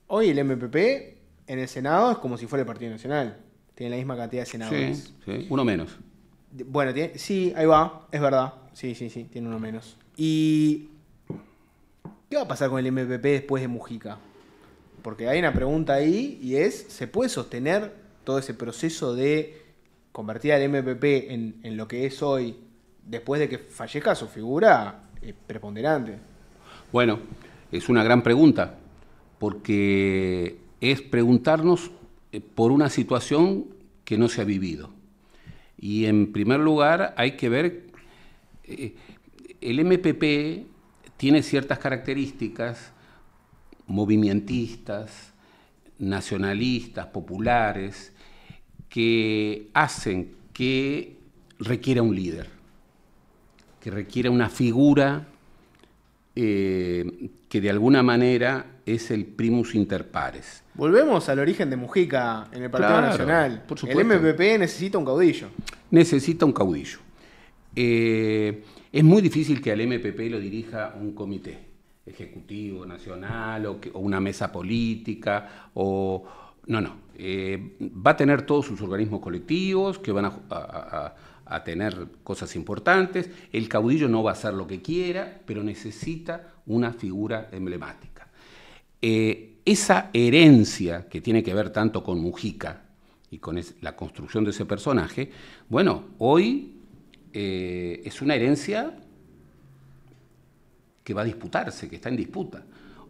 hoy el MPP en el Senado es como si fuera el Partido Nacional. Tiene la misma cantidad de senadores. Sí, uno menos. Bueno, sí, ahí va, es verdad. Sí, tiene uno menos. ¿Y qué va a pasar con el MPP después de Mujica? Porque hay una pregunta ahí y es, ¿se puede sostener todo ese proceso de convertir al MPP en lo que es hoy después de que fallezca su figura preponderante? Bueno, es una gran pregunta, porque es preguntarnos por una situación que no se ha vivido. Y en primer lugar hay que ver, el MPP tiene ciertas características movimentistas, nacionalistas, populares, que hacen que requiera un líder, que requiera una figura que de alguna manera es el primus inter pares. Volvemos al origen de Mujica en el Partido Nacional. Por el MPP necesita un caudillo. Necesita un caudillo. Es muy difícil que al MPP lo dirija un comité ejecutivo nacional o una mesa política no. Va a tener todos sus organismos colectivos que van a tener cosas importantes. El caudillo no va a hacer lo que quiera, pero necesita una figura emblemática. Esa herencia que tiene que ver tanto con Mujica y con la construcción de ese personaje, bueno, hoy es una herencia que va a disputarse, que está en disputa.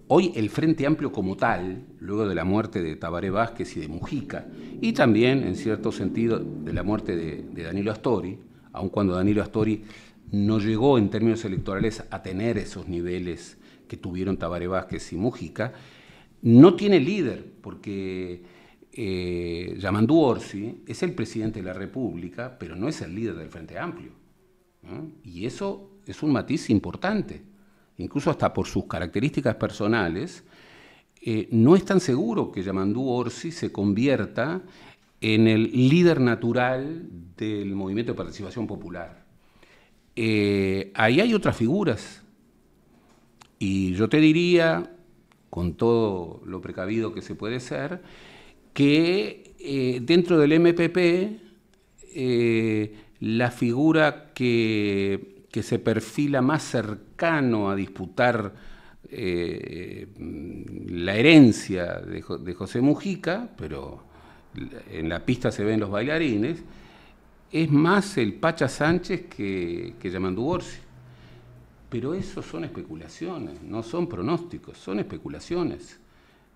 Hoy el Frente Amplio como tal, luego de la muerte de Tabaré Vázquez y de Mujica, y también, en cierto sentido, de la muerte de Danilo Astori, aun cuando Danilo Astori no llegó en términos electorales a tener esos niveles que tuvieron Tabaré Vázquez y Mujica, no tiene líder, porque Yamandú Orsi es el presidente de la República, pero no es el líder del Frente Amplio. Y eso es un matiz importante. Incluso hasta por sus características personales, no es tan seguro que Yamandú Orsi se convierta en el líder natural del movimiento de participación popular. Ahí hay otras figuras, y yo te diría, con todo lo precavido que se puede ser, que dentro del MPP la figura que se perfila más cercano a disputar la herencia de José Mujica, pero en la pista se ven los bailarines, es más el Pacha Sánchez que Yamandú Orsi. Pero eso son especulaciones, no son pronósticos, son especulaciones.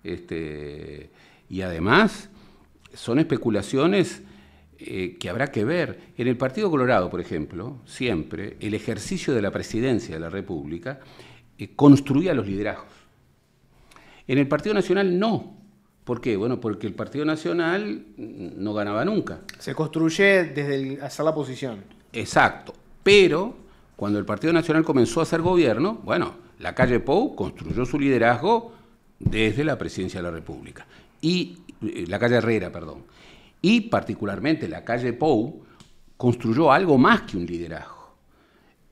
Y además son especulaciones que habrá que ver. En el Partido Colorado, por ejemplo, siempre el ejercicio de la presidencia de la República construía los liderazgos. En el Partido Nacional no. ¿Por qué? Bueno, porque el Partido Nacional no ganaba nunca. Se construye desde hacer la posición. Exacto. Pero cuando el Partido Nacional comenzó a hacer gobierno, bueno, Lacalle Pou construyó su liderazgo desde la presidencia de la República. Y Lacalle Herrera, perdón. Y particularmente Lacalle Pou construyó algo más que un liderazgo.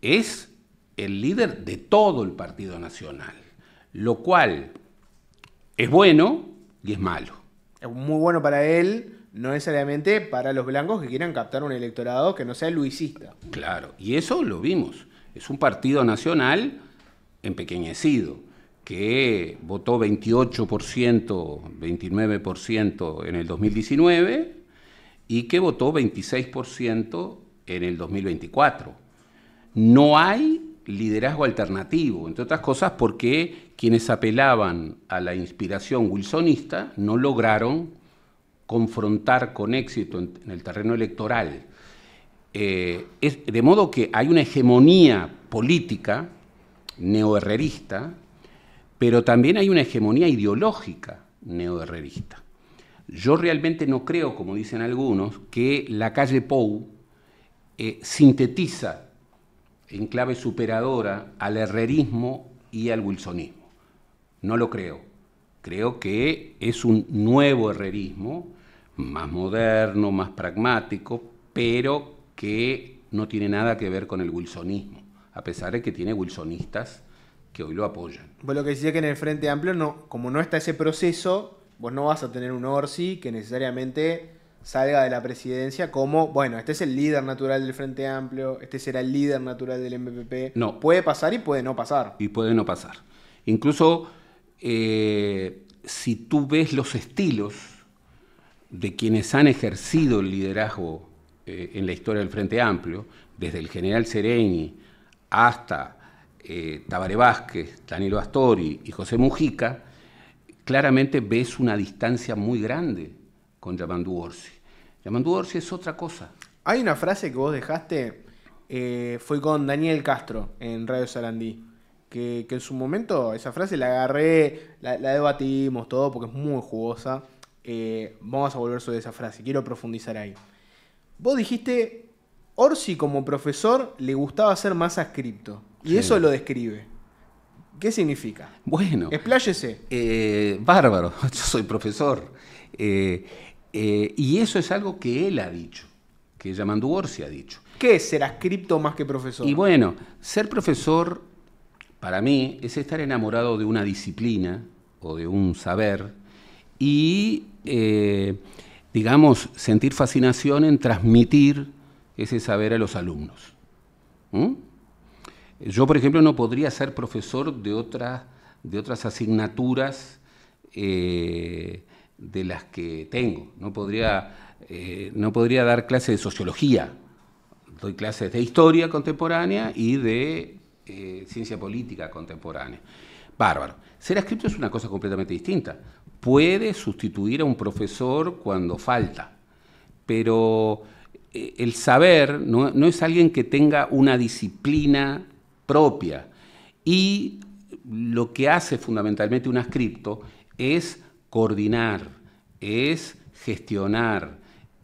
Es el líder de todo el Partido Nacional, lo cual es bueno y es malo. Es muy bueno para él, no necesariamente para los blancos que quieran captar un electorado que no sea luisista. Claro, y eso lo vimos. Es un partido nacional empequeñecido, que votó 28%, 29% en el 2019 y que votó 26% en el 2024. no hay liderazgo alternativo, entre otras cosas porque quienes apelaban a la inspiración wilsonista no lograron confrontar con éxito en el terreno electoral. De modo que hay una hegemonía política neoherrerista, pero también hay una hegemonía ideológica neoherrerista. Yo realmente no creo, como dicen algunos, que la calle Pou sintetiza en clave superadora al herrerismo y al wilsonismo. No lo creo. Creo que es un nuevo herrerismo, más moderno, más pragmático, pero que no tiene nada que ver con el wilsonismo, a pesar de que tiene wilsonistas que hoy lo apoyan. Vos lo que decía que en el Frente Amplio, no, como no está ese proceso, vos no vas a tener un Orsi que necesariamente salga de la presidencia como, bueno, este es el líder natural del Frente Amplio, este será el líder natural del MPP. No. Puede pasar y puede no pasar. Y puede no pasar. Incluso si tú ves los estilos de quienes han ejercido el liderazgo en la historia del Frente Amplio, desde el general Sereni hasta Tabaré Vázquez, Danilo Astori y José Mujica, claramente ves una distancia muy grande con Yamandu Orsi. Yamandu Orsi es otra cosa. Hay una frase que vos dejaste, fue con Daniel Castro en Radio Sarandí, que en su momento esa frase la agarré, la debatimos todo porque es muy jugosa. Vamos a volver sobre esa frase, quiero profundizar ahí. Vos dijiste, Orsi como profesor le gustaba hacer más adscripto, y sí, eso lo describe. ¿Qué significa? Bueno. Expláyese. Bárbaro, yo soy profesor. Y eso es algo que él ha dicho, que Yamandu Orsi ha dicho. ¿Qué es ser adscripto más que profesor? Y bueno, ser profesor, para mí, es estar enamorado de una disciplina o de un saber y, digamos, sentir fascinación en transmitir ese saber a los alumnos. Yo, por ejemplo, no podría ser profesor de otras asignaturas de las que tengo. No podría dar clases de sociología. Doy clases de historia contemporánea y de ciencia política contemporánea. Bárbaro. Ser adscripto es una cosa completamente distinta. Puede sustituir a un profesor cuando falta, pero el saber no es alguien que tenga una disciplina propia. Y lo que hace fundamentalmente un adscripto es coordinar, es gestionar,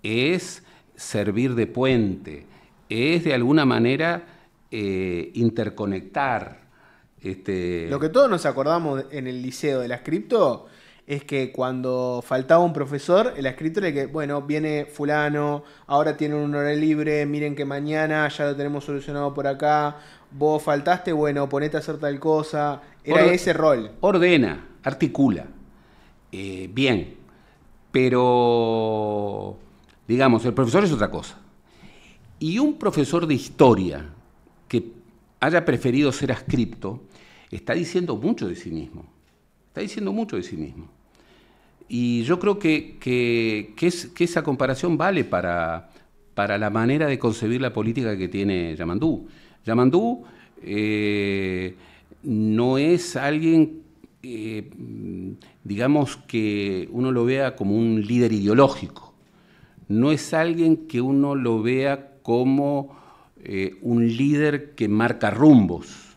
es servir de puente, es de alguna manera interconectar. Lo que todos nos acordamos en el liceo del adscripto es que cuando faltaba un profesor, el adscripto era que, bueno, viene fulano, ahora tienen una hora libre, miren que mañana ya lo tenemos solucionado por acá, vos faltaste, bueno, ponete a hacer tal cosa. Era ese rol. Ordena, articula. Bien, pero, digamos, el profesor es otra cosa. Y un profesor de historia que haya preferido ser adscripto está diciendo mucho de sí mismo. Está diciendo mucho de sí mismo. Y yo creo que esa comparación vale para la manera de concebir la política que tiene Yamandu. Yamandu no es alguien, digamos, que uno lo vea como un líder ideológico. No es alguien que uno lo vea como un líder que marca rumbos.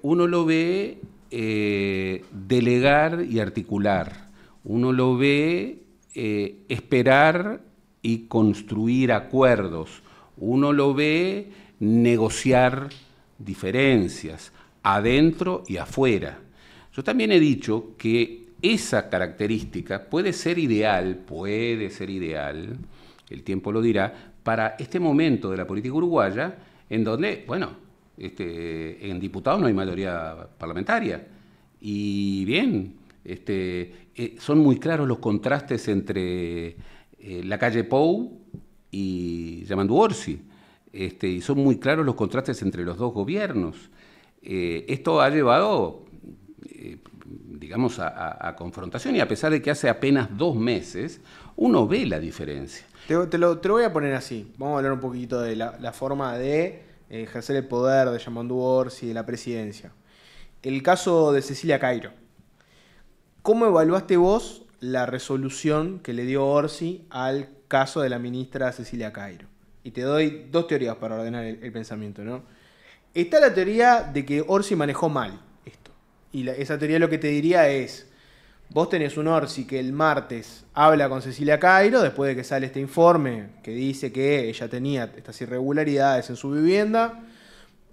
Uno lo ve delegar y articular. Uno lo ve esperar y construir acuerdos. Uno lo ve negociar diferencias adentro y afuera. Yo también he dicho que esa característica puede ser ideal, el tiempo lo dirá, para este momento de la política uruguaya, en donde, bueno, en diputados no hay mayoría parlamentaria. Y bien, son muy claros los contrastes entre la calle Pou y Yamandu Orsi. Y son muy claros los contrastes entre los dos gobiernos. Esto ha llevado, digamos, a confrontación, y a pesar de que hace apenas 2 meses, uno ve la diferencia. Te lo voy a poner así. Vamos a hablar un poquito de la forma de ejercer el poder de Yamandu Orsi, de la presidencia. El caso de Cecilia Cairo. ¿Cómo evaluaste vos la resolución que le dio Orsi al caso de la ministra Cecilia Cairo? Y te doy dos teorías para ordenar el pensamiento, ¿no? Está la teoría de que Orsi manejó mal esto. Y esa teoría lo que te diría es, vos tenés un Orsi que el martes habla con Cecilia Cairo, después de que sale este informe que dice que ella tenía estas irregularidades en su vivienda.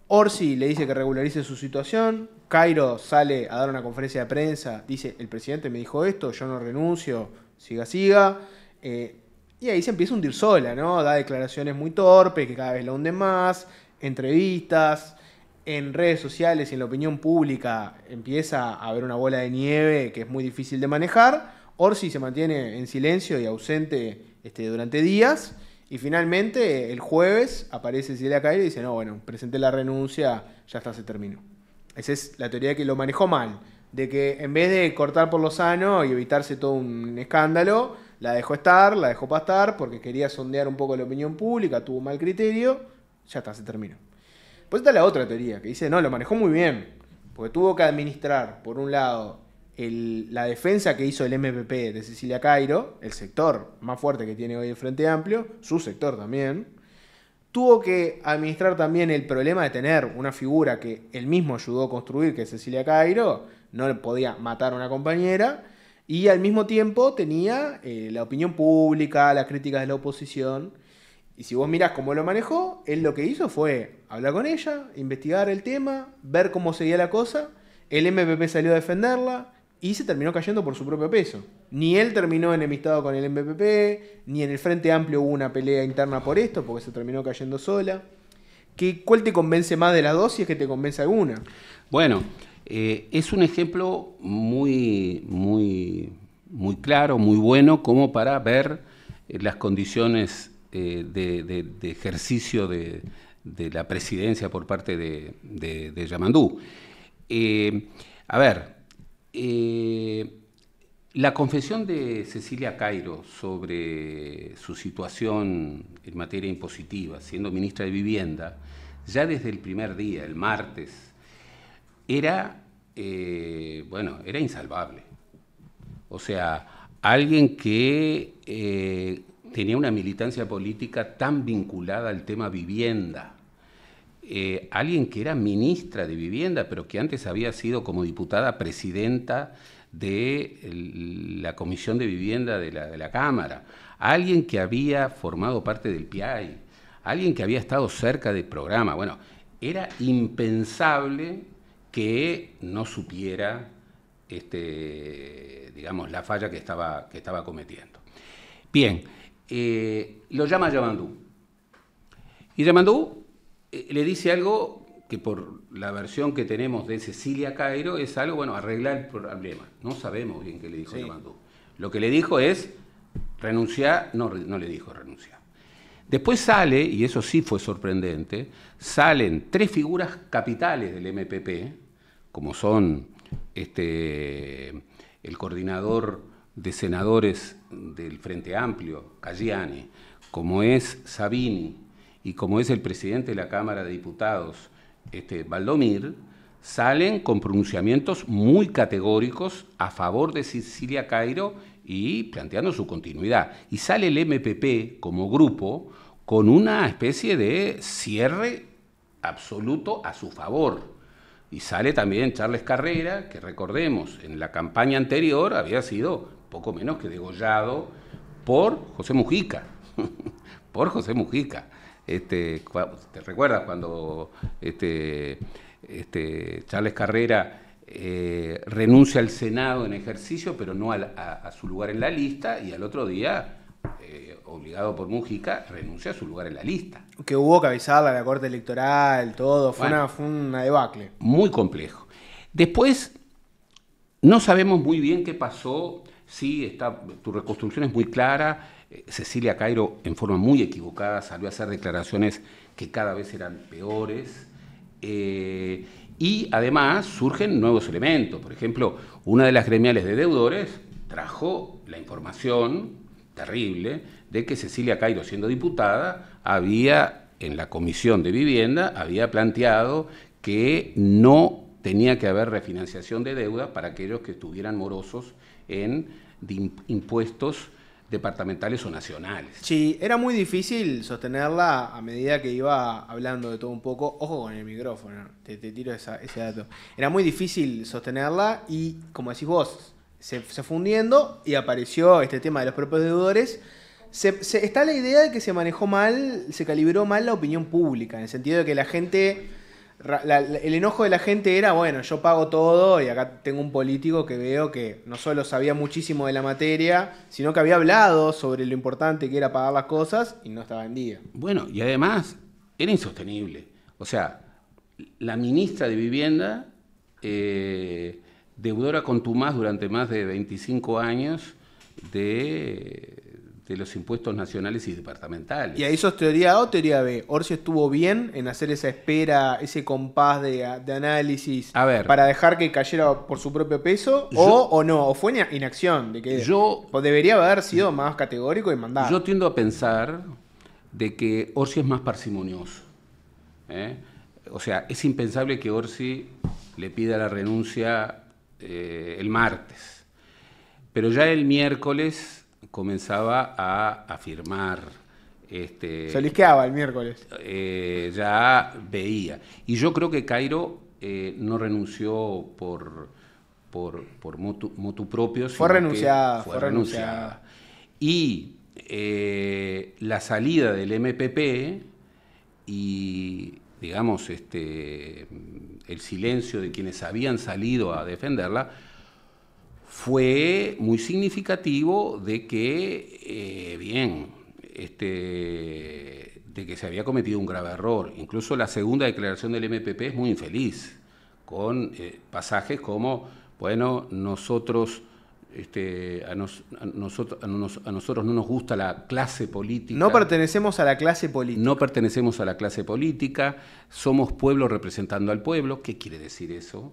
Orsi le dice que regularice su situación. Cairo sale a dar una conferencia de prensa, dice, el presidente me dijo esto, yo no renuncio, siga. Y ahí se empieza a hundir sola, ¿no? Da declaraciones muy torpes que cada vez la hunden más, entrevistas, en redes sociales y en la opinión pública empieza a haber una bola de nieve que es muy difícil de manejar. Orsi se mantiene en silencio y ausente durante días. Y finalmente, el jueves, aparece Cecilia Cairo y dice, no, bueno, presenté la renuncia, ya está, se terminó. Esa es la teoría que lo manejó mal. De que en vez de cortar por lo sano y evitarse todo un escándalo, la dejó pastar, porque quería sondear un poco la opinión pública, tuvo mal criterio, ya está, se terminó. Pues está la otra teoría, que dice, no, lo manejó muy bien, porque tuvo que administrar, por un lado, la defensa que hizo el MPP de Cecilia Cairo, el sector más fuerte que tiene hoy el Frente Amplio, su sector también. Tuvo que administrar también el problema de tener una figura que él mismo ayudó a construir, que es Cecilia Cairo, no le podía matar a una compañera, y al mismo tiempo tenía la opinión pública, las críticas de la oposición. Y si vos mirás cómo lo manejó, él lo que hizo fue hablar con ella, investigar el tema, ver cómo seguía la cosa, el MPP salió a defenderla, y se terminó cayendo por su propio peso. Ni él terminó enemistado con el MPP, ni en el Frente Amplio hubo una pelea interna por esto, porque se terminó cayendo sola. ¿Cuál te convence más de las dos, si es que te convence alguna? Bueno, es un ejemplo muy claro, muy bueno, como para ver las condiciones de ejercicio de la presidencia por parte de Yamandu. A ver, la confesión de Cecilia Cairo sobre su situación en materia impositiva, siendo ministra de Vivienda, ya desde el primer día, el martes, era insalvable. O sea, alguien que tenía una militancia política tan vinculada al tema vivienda, alguien que era ministra de Vivienda, pero que antes había sido como diputada presidenta de la Comisión de Vivienda de la Cámara, alguien que había formado parte del PIAI, alguien que había estado cerca del programa. Bueno, era impensable que no supiera la falla que estaba cometiendo. Bien, lo llama Yamandu. Y Yamandu le dice algo que por la versión que tenemos de Cecilia Cairo es algo, bueno, arreglar el problema. No sabemos bien qué le dijo Yamandu. Lo que le dijo es renunciar, no le dijo renunciar. Después sale, y eso sí fue sorprendente, salen tres figuras capitales del MPP, como son el coordinador de senadores del Frente Amplio, Caggiani, como es Sabini, y como es el presidente de la Cámara de Diputados, Valdomir, salen con pronunciamientos muy categóricos a favor de Cecilia Cairo y planteando su continuidad. Y sale el MPP como grupo con una especie de cierre absoluto a su favor. Y sale también Charles Carrera, que recordemos, en la campaña anterior había sido poco menos que degollado por José Mujica. Por José Mujica. ¿Te recuerdas cuando Charles Carrera renuncia al Senado en ejercicio, pero no a su lugar en la lista, y al otro día, obligado por Mujica, renuncia a su lugar en la lista? Que hubo que avisarla a la Corte Electoral, todo, fue una debacle. Muy complejo. Después, no sabemos muy bien qué pasó. Sí, tu reconstrucción es muy clara. Cecilia Cairo, en forma muy equivocada, salió a hacer declaraciones que cada vez eran peores. Y además surgen nuevos elementos. Por ejemplo, una de las gremiales de deudores trajo la información terrible de que Cecilia Cairo, siendo diputada, había, en la Comisión de Vivienda, había planteado que no tenía que haber refinanciación de deuda para aquellos que estuvieran morosos en impuestos departamentales o nacionales. Sí, era muy difícil sostenerla a medida que iba hablando de todo un poco. Ojo con el micrófono, te tiro ese dato. Era muy difícil sostenerla y, como decís vos, se fue hundiendo y apareció este tema de los propios deudores. Está la idea de que se manejó mal, se calibró mal la opinión pública, en el sentido de que la gente... el enojo de la gente era, bueno, yo pago todo y acá tengo un político que veo que no solo sabía muchísimo de la materia, sino que había hablado sobre lo importante que era pagar las cosas y no estaba en día. Bueno, y además era insostenible. O sea, la ministra de Vivienda, deudora contumaz durante más de 25 años de los impuestos nacionales y departamentales. ¿Y ahí sos teoría A o teoría B? ¿Orsi estuvo bien en hacer esa espera, ese compás de análisis para dejar que cayera por su propio peso? ¿O no? ¿O fue inacción? De que debería haber sido más categórico y mandar. Yo tiendo a pensar de que Orsi es más parsimonioso. O sea, es impensable que Orsi le pida la renuncia el martes. Pero ya el miércoles comenzaba a afirmar. Se olisqueaba el miércoles. Ya veía. Y yo creo que Cairo no renunció por motu propio. Fue renunciada. Y la salida del MPP y, digamos, el silencio de quienes habían salido a defenderla fue muy significativo de que, de que se había cometido un grave error. Incluso la segunda declaración del MPP es muy infeliz, con pasajes como, bueno, nosotros a nosotros no nos gusta la clase política. No pertenecemos a la clase política. No pertenecemos a la clase política, somos pueblo representando al pueblo. ¿Qué quiere decir eso?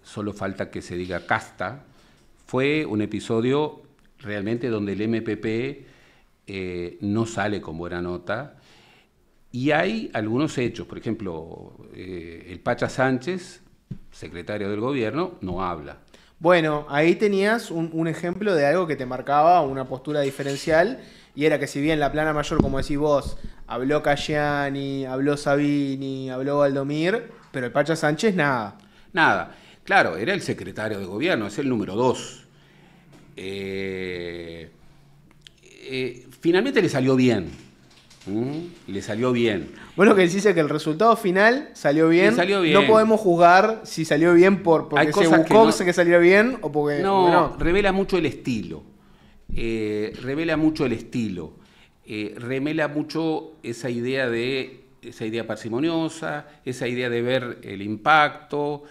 Solo falta que se diga casta. Fue un episodio realmente donde el MPP no sale con buena nota y hay algunos hechos, por ejemplo, el Pacha Sánchez, secretario del gobierno, no habla. Bueno, ahí tenías un ejemplo de algo que te marcaba una postura diferencial y era que si bien la plana mayor, como decís vos, habló Cayani, habló Sabini, habló Valdomir, pero el Pacha Sánchez nada. Nada. Claro, era el secretario de gobierno, es el número 2. Finalmente le salió bien. Le salió bien. Bueno, que decís que el resultado final salió bien. No podemos juzgar si salió bien porque se buscó que salió bien o porque... No, revela mucho el estilo. Revela mucho esa idea parsimoniosa, esa idea de ver el impacto.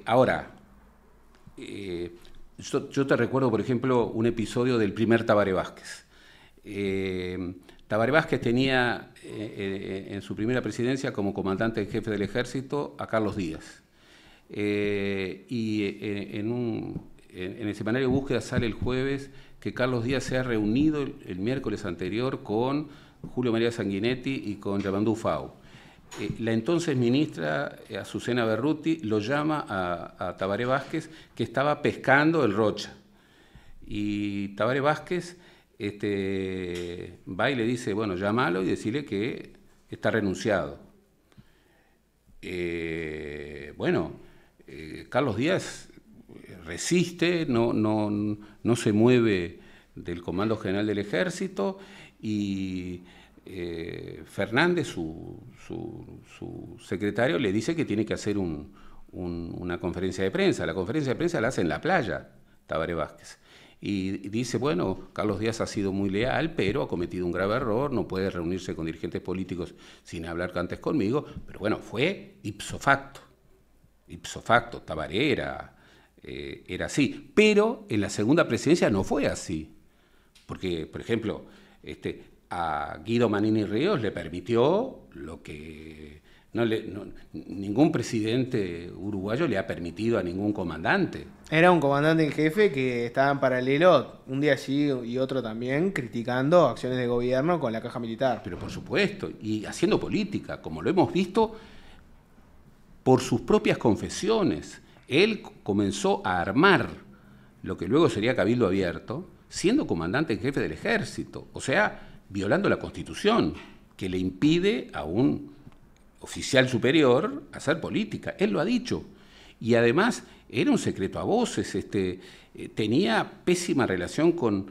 Ahora, yo te recuerdo, por ejemplo, un episodio del primer Tabaré Vázquez. Tabaré Vázquez tenía en su primera presidencia como comandante en jefe del ejército a Carlos Díaz. Y en el semanario Búsqueda sale el jueves que Carlos Díaz se ha reunido el miércoles anterior con Julio María Sanguinetti y con Yamandú Fau. La entonces ministra Azucena Berruti lo llama a Tabaré Vázquez, que estaba pescando el Rocha. Y Tabaré Vázquez va y le dice, bueno, llámalo y decirle que está renunciado. Carlos Díaz resiste, no se mueve del Comando General del Ejército y Fernández, su secretario, le dice que tiene que hacer una conferencia de prensa. La conferencia de prensa la hace en la playa, Tabaré Vázquez. Y dice, bueno, Carlos Díaz ha sido muy leal, pero ha cometido un grave error, no puede reunirse con dirigentes políticos sin hablar antes conmigo, pero bueno, fue ipso facto. Ipso facto, Tabaré era así. Pero en la segunda presidencia no fue así. Porque, por ejemplo, a Guido Manini Ríos le permitió lo que Ningún presidente uruguayo le ha permitido a ningún comandante. Era un comandante en jefe que estaba en paralelo, un día sí y otro también, criticando acciones de gobierno con la caja militar. Pero por supuesto, y haciendo política, como lo hemos visto por sus propias confesiones. Él comenzó a armar lo que luego sería Cabildo Abierto, siendo comandante en jefe del ejército, o sea, violando la Constitución, que le impide a un oficial superior hacer política. Él lo ha dicho. Y además era un secreto a voces, tenía pésima relación con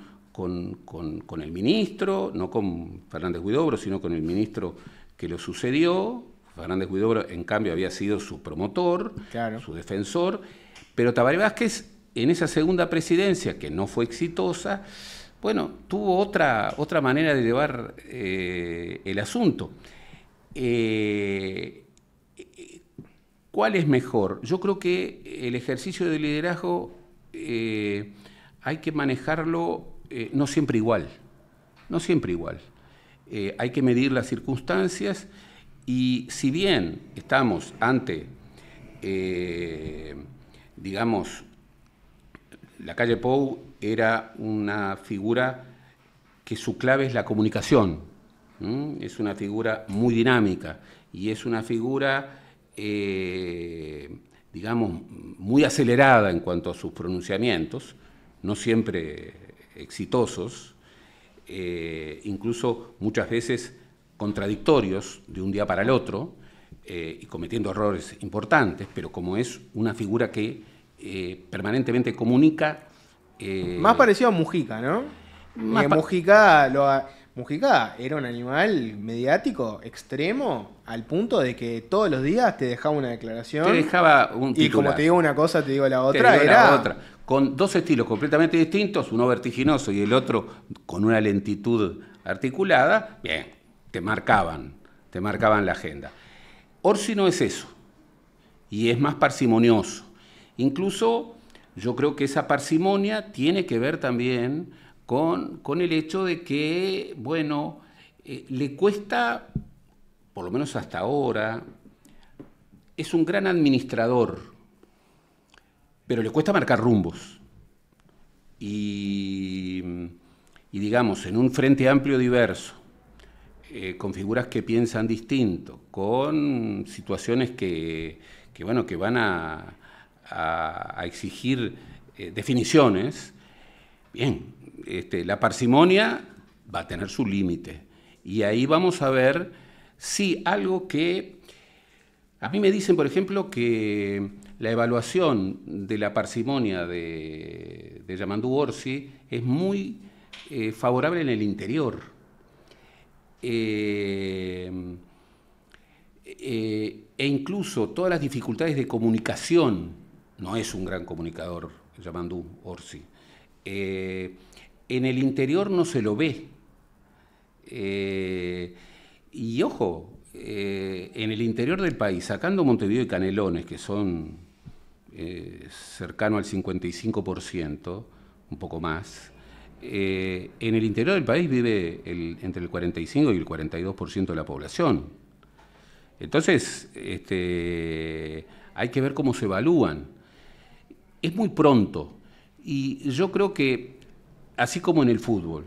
el ministro, no con Fernández Huidobro, sino con el ministro que lo sucedió. Fernández Huidobro, en cambio, había sido su promotor, claro, su defensor, pero Tabaré Vázquez, en esa segunda presidencia, que no fue exitosa, bueno, tuvo otra manera de llevar el asunto. ¿Cuál es mejor? Yo creo que el ejercicio de liderazgo hay que manejarlo no siempre igual, no siempre igual. Hay que medir las circunstancias y si bien estamos ante, digamos, Lacalle Pou era una figura que su clave es la comunicación, es una figura muy dinámica y es una figura, digamos, muy acelerada en cuanto a sus pronunciamientos, no siempre exitosos, incluso muchas veces contradictorios de un día para el otro y cometiendo errores importantes, pero como es una figura que permanentemente comunica. Más parecido a Mujica, ¿no? Mujica era un animal mediático extremo al punto de que todos los días te dejaba una declaración. Te dejaba un titular. Y como te digo una cosa, te digo la otra. La otra. Con dos estilos completamente distintos, uno vertiginoso y el otro con una lentitud articulada, bien, te marcaban la agenda. Orsi no es eso, y es más parsimonioso. Incluso yo creo que esa parsimonia tiene que ver también con el hecho de que, bueno, le cuesta, por lo menos hasta ahora, es un gran administrador, pero le cuesta marcar rumbos. Y digamos, en un frente amplio diverso, con figuras que piensan distinto, con situaciones que van a exigir definiciones, bien, la parsimonia va a tener su límite. Y ahí vamos a ver si algo que... A mí me dicen, por ejemplo, que la evaluación de la parsimonia de Yamandú Orsi es muy favorable en el interior. E incluso todas las dificultades de comunicación, no es un gran comunicador Yamandú Orsi, en el interior no se lo ve. Y ojo, en el interior del país, sacando Montevideo y Canelones, que son cercano al 55%, un poco más, en el interior del país vive entre el 45 y el 42% de la población. Entonces, hay que ver cómo se evalúan. Es muy pronto y yo creo que, así como en el fútbol,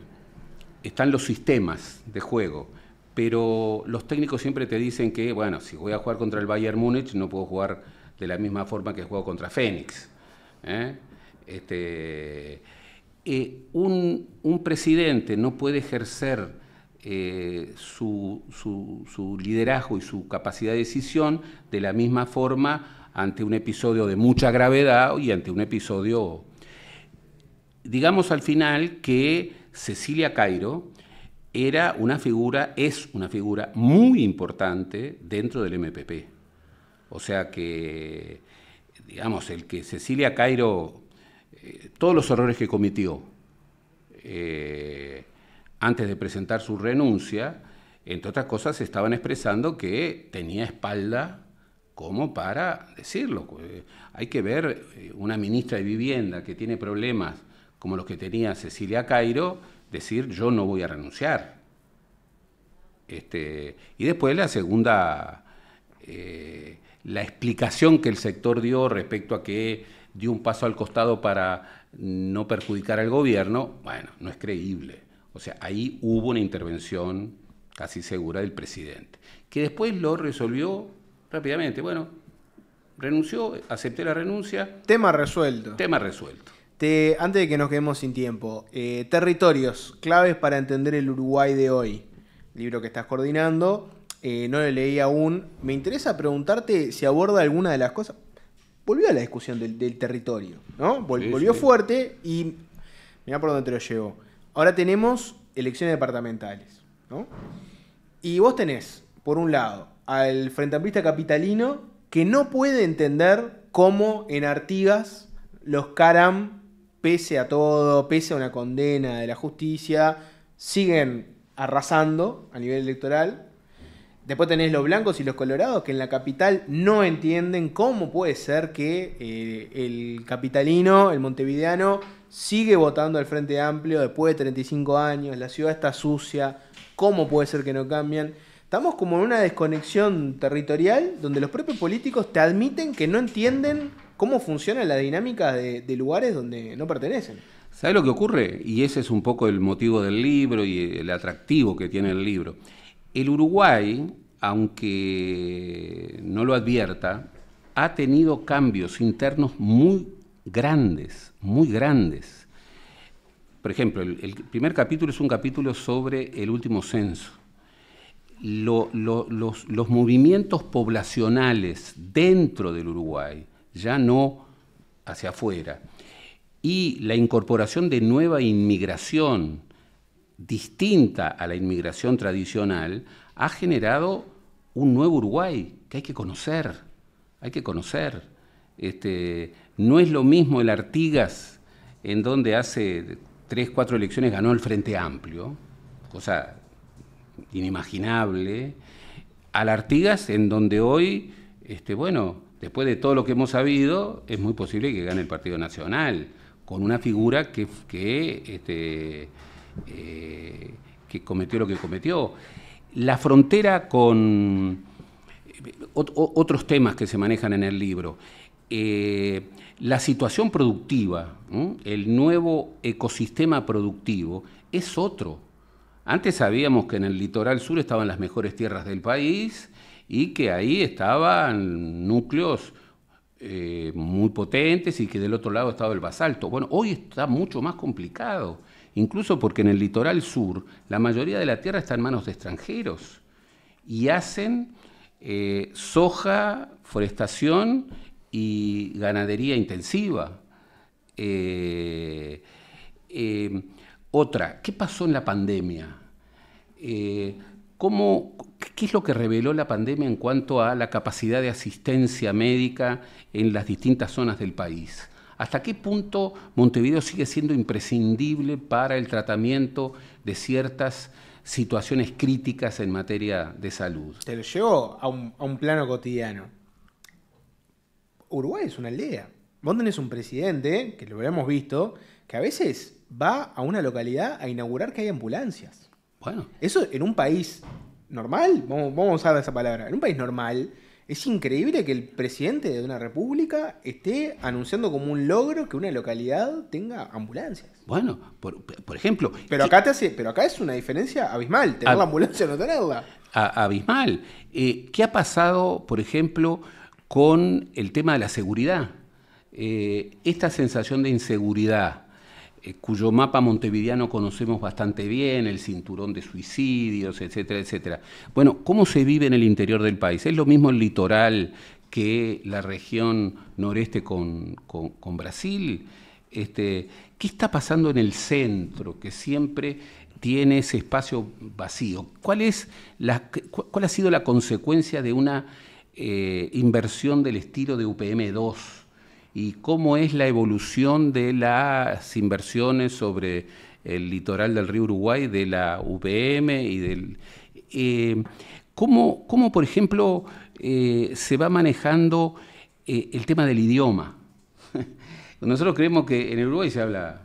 están los sistemas de juego, pero los técnicos siempre te dicen que, bueno, si voy a jugar contra el Bayern Múnich no puedo jugar de la misma forma que juego contra Fénix. Un presidente no puede ejercer su liderazgo y su capacidad de decisión de la misma forma ante un episodio de mucha gravedad y ante un episodio, digamos al final que Cecilia Cairo es una figura muy importante dentro del MPP. O sea que, digamos, el que Cecilia Cairo, todos los errores que cometió antes de presentar su renuncia, entre otras cosas, estaban expresando que tenía espalda como para decirlo. Hay que ver una ministra de Vivienda que tiene problemas como los que tenía Cecilia Cairo, decir yo no voy a renunciar. Y después la segunda la explicación que el sector dio respecto a que dio un paso al costado para no perjudicar al gobierno, bueno, no es creíble. O sea, ahí hubo una intervención casi segura del presidente, que después lo resolvió rápidamente. Bueno, renunció, acepté la renuncia. Tema resuelto. Tema resuelto. Antes de que nos quedemos sin tiempo, territorios, claves para entender el Uruguay de hoy. Libro que estás coordinando, no lo leí aún. Me interesa preguntarte si aborda alguna de las cosas. Volvió a la discusión del territorio, ¿no? Volvió fuerte y mirá por dónde te lo llevo. Ahora tenemos elecciones departamentales, ¿no? Y vos tenés, por un lado, al Frente Amplista capitalino que no puede entender cómo en Artigas los Caram, pese a todo, pese a una condena de la justicia, siguen arrasando a nivel electoral. Después tenés los blancos y los colorados que en la capital no entienden cómo puede ser que el capitalino, el montevideano, sigue votando al Frente Amplio después de 35 años, la ciudad está sucia, ¿cómo puede ser que no cambian? Estamos como en una desconexión territorial donde los propios políticos te admiten que no entienden cómo funciona la dinámica de lugares donde no pertenecen. ¿Sabes lo que ocurre? Y ese es un poco el motivo del libro y el atractivo que tiene el libro. El Uruguay, aunque no lo advierta, ha tenido cambios internos muy grandes, muy grandes. Por ejemplo, el primer capítulo es un capítulo sobre el último censo. Los movimientos poblacionales dentro del Uruguay, ya no hacia afuera, y la incorporación de nueva inmigración distinta a la inmigración tradicional, ha generado un nuevo Uruguay que hay que conocer, hay que conocer. No es lo mismo el Artigas, en donde hace 3, 4 elecciones ganó el Frente Amplio, cosa inimaginable, al Artigas en donde hoy, bueno, después de todo lo que hemos sabido, es muy posible que gane el Partido Nacional, con una figura que cometió lo que cometió. La frontera con otros temas que se manejan en el libro, la situación productiva, el nuevo ecosistema productivo es otro. Antes sabíamos que en el litoral sur estaban las mejores tierras del país y que ahí estaban núcleos muy potentes y que del otro lado estaba el basalto. Bueno, hoy está mucho más complicado, incluso porque en el litoral sur la mayoría de la tierra está en manos de extranjeros y hacen soja, forestación y ganadería intensiva. Otra, ¿qué pasó en la pandemia? ¿Qué es lo que reveló la pandemia en cuanto a la capacidad de asistencia médica en las distintas zonas del país? ¿Hasta qué punto Montevideo sigue siendo imprescindible para el tratamiento de ciertas situaciones críticas en materia de salud? Te lo llevo a un plano cotidiano. Uruguay es una aldea. Vos tenés un presidente, que lo hemos visto, que a veces va a una localidad a inaugurar que hay ambulancias. Bueno. Eso en un país normal, vamos a usar esa palabra, en un país normal, es increíble que el presidente de una república esté anunciando como un logro que una localidad tenga ambulancias. Bueno, por ejemplo... Pero acá es una diferencia abismal, tener la ambulancia o no tenerla. Abismal. ¿Qué ha pasado, por ejemplo, con el tema de la seguridad? Esta sensación de inseguridad, cuyo mapa montevideano conocemos bastante bien, el cinturón de suicidios, etcétera, etcétera. Bueno, ¿cómo se vive en el interior del país? ¿Es lo mismo el litoral que la región noreste con Brasil? ¿Qué está pasando en el centro, que siempre tiene ese espacio vacío? ¿Cuál ha sido la consecuencia de una inversión del estilo de UPM-2? ¿Y cómo es la evolución de las inversiones sobre el litoral del río Uruguay, de la UPM y del... ¿Cómo, por ejemplo, se va manejando el tema del idioma? Nosotros creemos que en el Uruguay se habla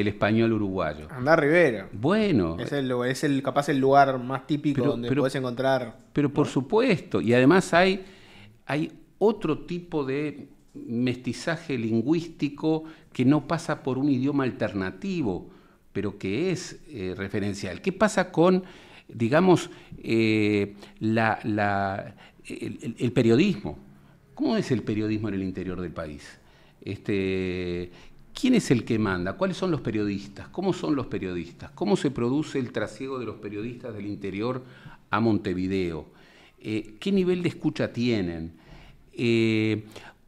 el español uruguayo. Andá a Rivera. Bueno. Es capaz el lugar más típico donde podés encontrar. Pero, ¿no? Por supuesto. Y además hay otro tipo de mestizaje lingüístico que no pasa por un idioma alternativo, pero que es referencial. ¿Qué pasa con, digamos, el periodismo? ¿Cómo es el periodismo en el interior del país? ¿Quién es el que manda? ¿Cuáles son los periodistas? ¿Cómo son los periodistas? ¿Cómo se produce el trasiego de los periodistas del interior a Montevideo? ¿Qué nivel de escucha tienen?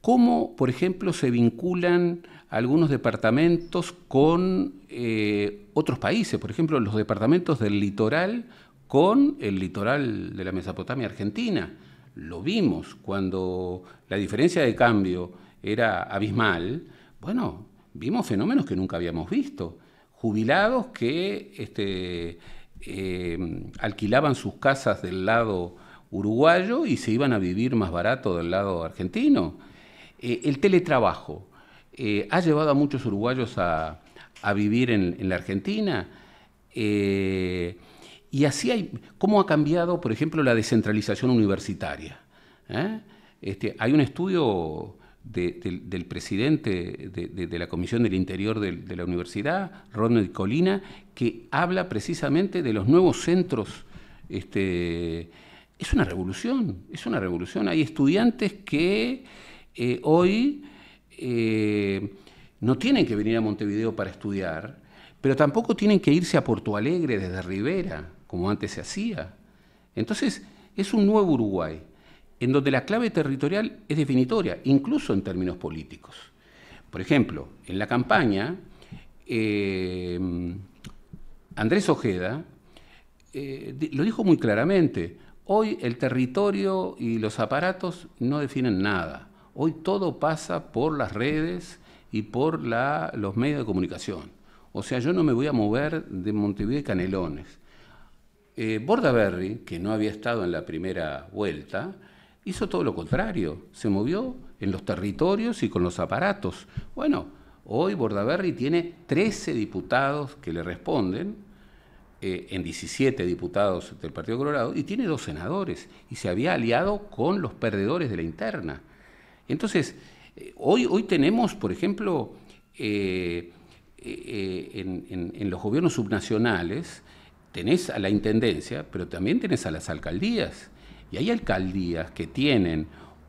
¿Cómo, por ejemplo, se vinculan algunos departamentos con otros países? Por ejemplo, los departamentos del litoral con el litoral de la Mesopotamia argentina. Lo vimos cuando la diferencia de cambio era abismal. Bueno, vimos fenómenos que nunca habíamos visto. Jubilados que alquilaban sus casas del lado uruguayo y se iban a vivir más barato del lado argentino. El teletrabajo ha llevado a muchos uruguayos a vivir en la Argentina. Y así ¿cómo ha cambiado, por ejemplo, la descentralización universitaria? Hay un estudio del presidente de la Comisión del Interior de la Universidad, Rodney Colina, que habla precisamente de los nuevos centros. Es una revolución, es una revolución. Hay estudiantes que hoy no tienen que venir a Montevideo para estudiar, pero tampoco tienen que irse a Porto Alegre desde Rivera, como antes se hacía. Entonces, es un nuevo Uruguay, en donde la clave territorial es definitoria, incluso en términos políticos. Por ejemplo, en la campaña, Andrés Ojeda lo dijo muy claramente: hoy el territorio y los aparatos no definen nada. Hoy todo pasa por las redes y por los medios de comunicación. O sea, yo no me voy a mover de Montevideo y Canelones. Bordaberry, que no había estado en la primera vuelta, hizo todo lo contrario. Se movió en los territorios y con los aparatos. Bueno, hoy Bordaberry tiene 13 diputados que le responden, en 17 diputados del Partido Colorado, y tiene 2 senadores, y se había aliado con los perdedores de la interna. Entonces, hoy tenemos, por ejemplo, en los gobiernos subnacionales, tenés a la intendencia, pero también tenés a las alcaldías. Y hay alcaldías que tienen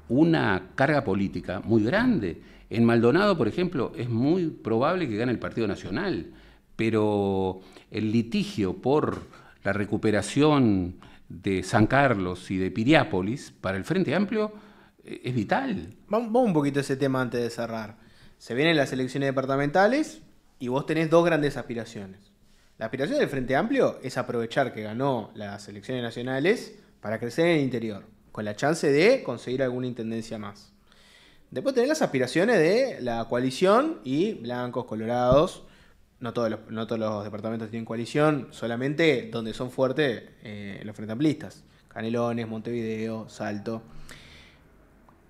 una carga política muy grande. En Maldonado, por ejemplo, es muy probable que gane el Partido Nacional, pero el litigio por la recuperación de San Carlos y de Piriápolis para el Frente Amplio es vital. Vamos un poquito a ese tema antes de cerrar. Se vienen las elecciones departamentales y vos tenés 2 grandes aspiraciones. La aspiración del Frente Amplio es aprovechar que ganó las elecciones nacionales para crecer en el interior, con la chance de conseguir alguna intendencia más. Después tenés las aspiraciones de la coalición y blancos, colorados. No todos los departamentos tienen coalición, solamente donde son fuertes los Frente Amplistas. Canelones, Montevideo, Salto.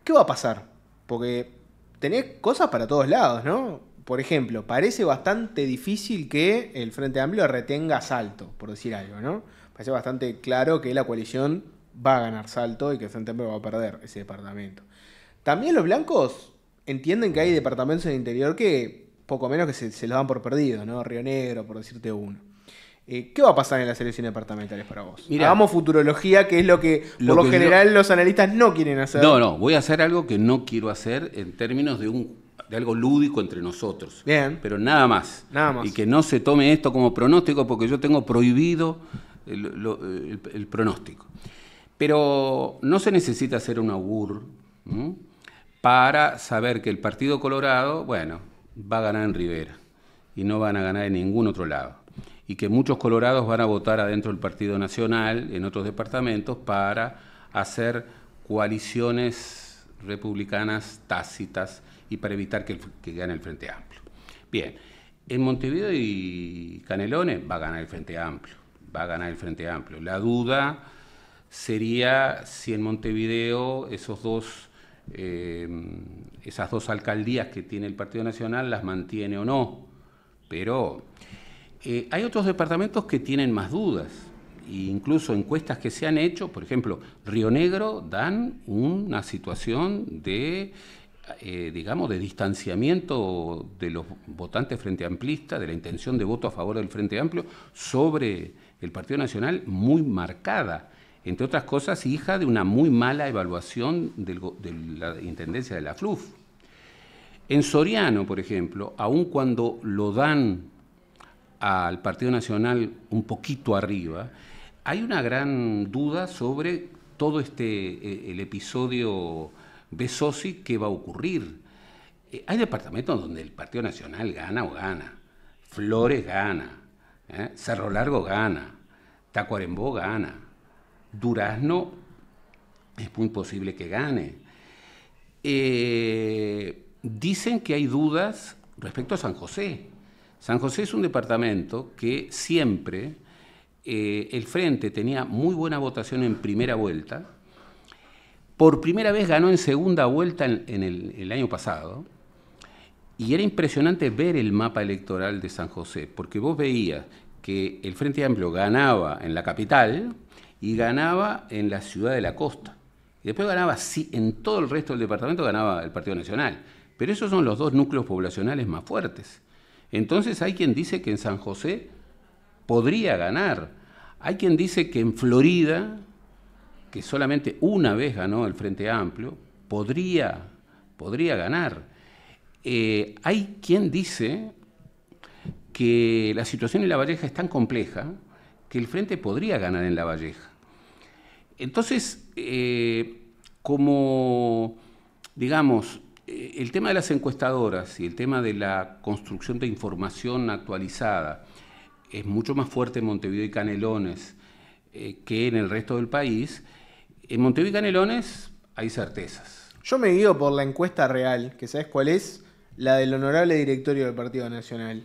¿Qué va a pasar? Porque tenés cosas para todos lados, ¿no? Por ejemplo, parece bastante difícil que el Frente Amplio retenga Salto, por decir algo, ¿no? Parece bastante claro que la coalición va a ganar Salto y que el Frente Amplio va a perder ese departamento. También los blancos entienden que hay departamentos en el interior que poco menos que se los dan por perdido, ¿no? Río Negro, por decirte uno. ¿Qué va a pasar en las elecciones departamentales para vos? Mirá, hagamos futurología, que es lo que por lo general los analistas no quieren hacer. No, voy a hacer algo que no quiero hacer en términos de algo lúdico entre nosotros. Bien. Pero nada más. Nada más. Y que no se tome esto como pronóstico, porque yo tengo prohibido el pronóstico. Pero no se necesita hacer un augur para saber que el Partido Colorado, bueno, va a ganar en Rivera y no van a ganar en ningún otro lado. Y que muchos colorados van a votar adentro del Partido Nacional, en otros departamentos, para hacer coaliciones republicanas tácitas y para evitar que gane el Frente Amplio. Bien, en Montevideo y Canelones va a ganar el Frente Amplio, va a ganar el Frente Amplio. La duda sería si en Montevideo esas dos alcaldías que tiene el Partido Nacional las mantiene o no, pero hay otros departamentos que tienen más dudas. E incluso encuestas que se han hecho, por ejemplo, Río Negro dan una situación de, digamos, de distanciamiento de los votantes frente amplistas, de la intención de voto a favor del Frente Amplio sobre el Partido Nacional muy marcada. Entre otras cosas, hija de una muy mala evaluación de la intendencia de la FLUF. En Soriano, por ejemplo, aun cuando lo dan al Partido Nacional un poquito arriba, hay una gran duda sobre todo el episodio Besosi que va a ocurrir. Hay departamentos donde el Partido Nacional gana o gana. Flores gana, Cerro Largo gana, Tacuarembó gana, Durazno es muy posible que gane. Dicen que hay dudas respecto a San José. San José es un departamento que siempre el Frente tenía muy buena votación en primera vuelta. Por primera vez ganó en segunda vuelta en el año pasado. Y era impresionante ver el mapa electoral de San José, porque vos veías que el Frente Amplio ganaba en la capital y ganaba en la ciudad de la costa. Y después ganaba, sí, en todo el resto del departamento ganaba el Partido Nacional. Pero esos son los dos núcleos poblacionales más fuertes. Entonces hay quien dice que en San José podría ganar. Hay quien dice que en Florida, que solamente una vez ganó el Frente Amplio, podría ganar. Hay quien dice que la situación en La Valleja es tan compleja que el Frente podría ganar en La Valleja. Entonces, como, digamos, el tema de las encuestadoras y el tema de la construcción de información actualizada es mucho más fuerte en Montevideo y Canelones que en el resto del país. En Montevideo y Canelones hay certezas. Yo me guío por la encuesta real, que ¿sabes cuál es? La del honorable directorio del Partido Nacional,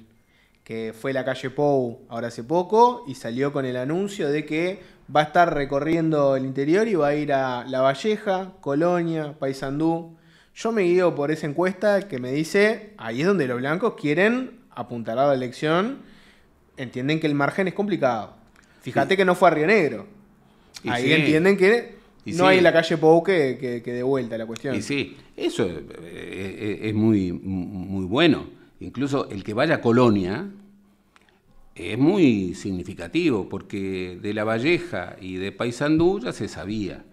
que fue la calle Pou ahora hace poco y salió con el anuncio de que va a estar recorriendo el interior y va a ir a La Valleja, Colonia, Paysandú. Yo me guío por esa encuesta que me dice, ahí es donde los blancos quieren apuntalar la elección, entienden que el margen es complicado. Fíjate que no fue a Río Negro. Ahí sí entienden que no hay en la calle Pou que dé vuelta la cuestión. Y sí, eso es muy, muy bueno. Incluso el que vaya a Colonia es muy significativo, porque de La Valleja y de Paysandú ya se sabía.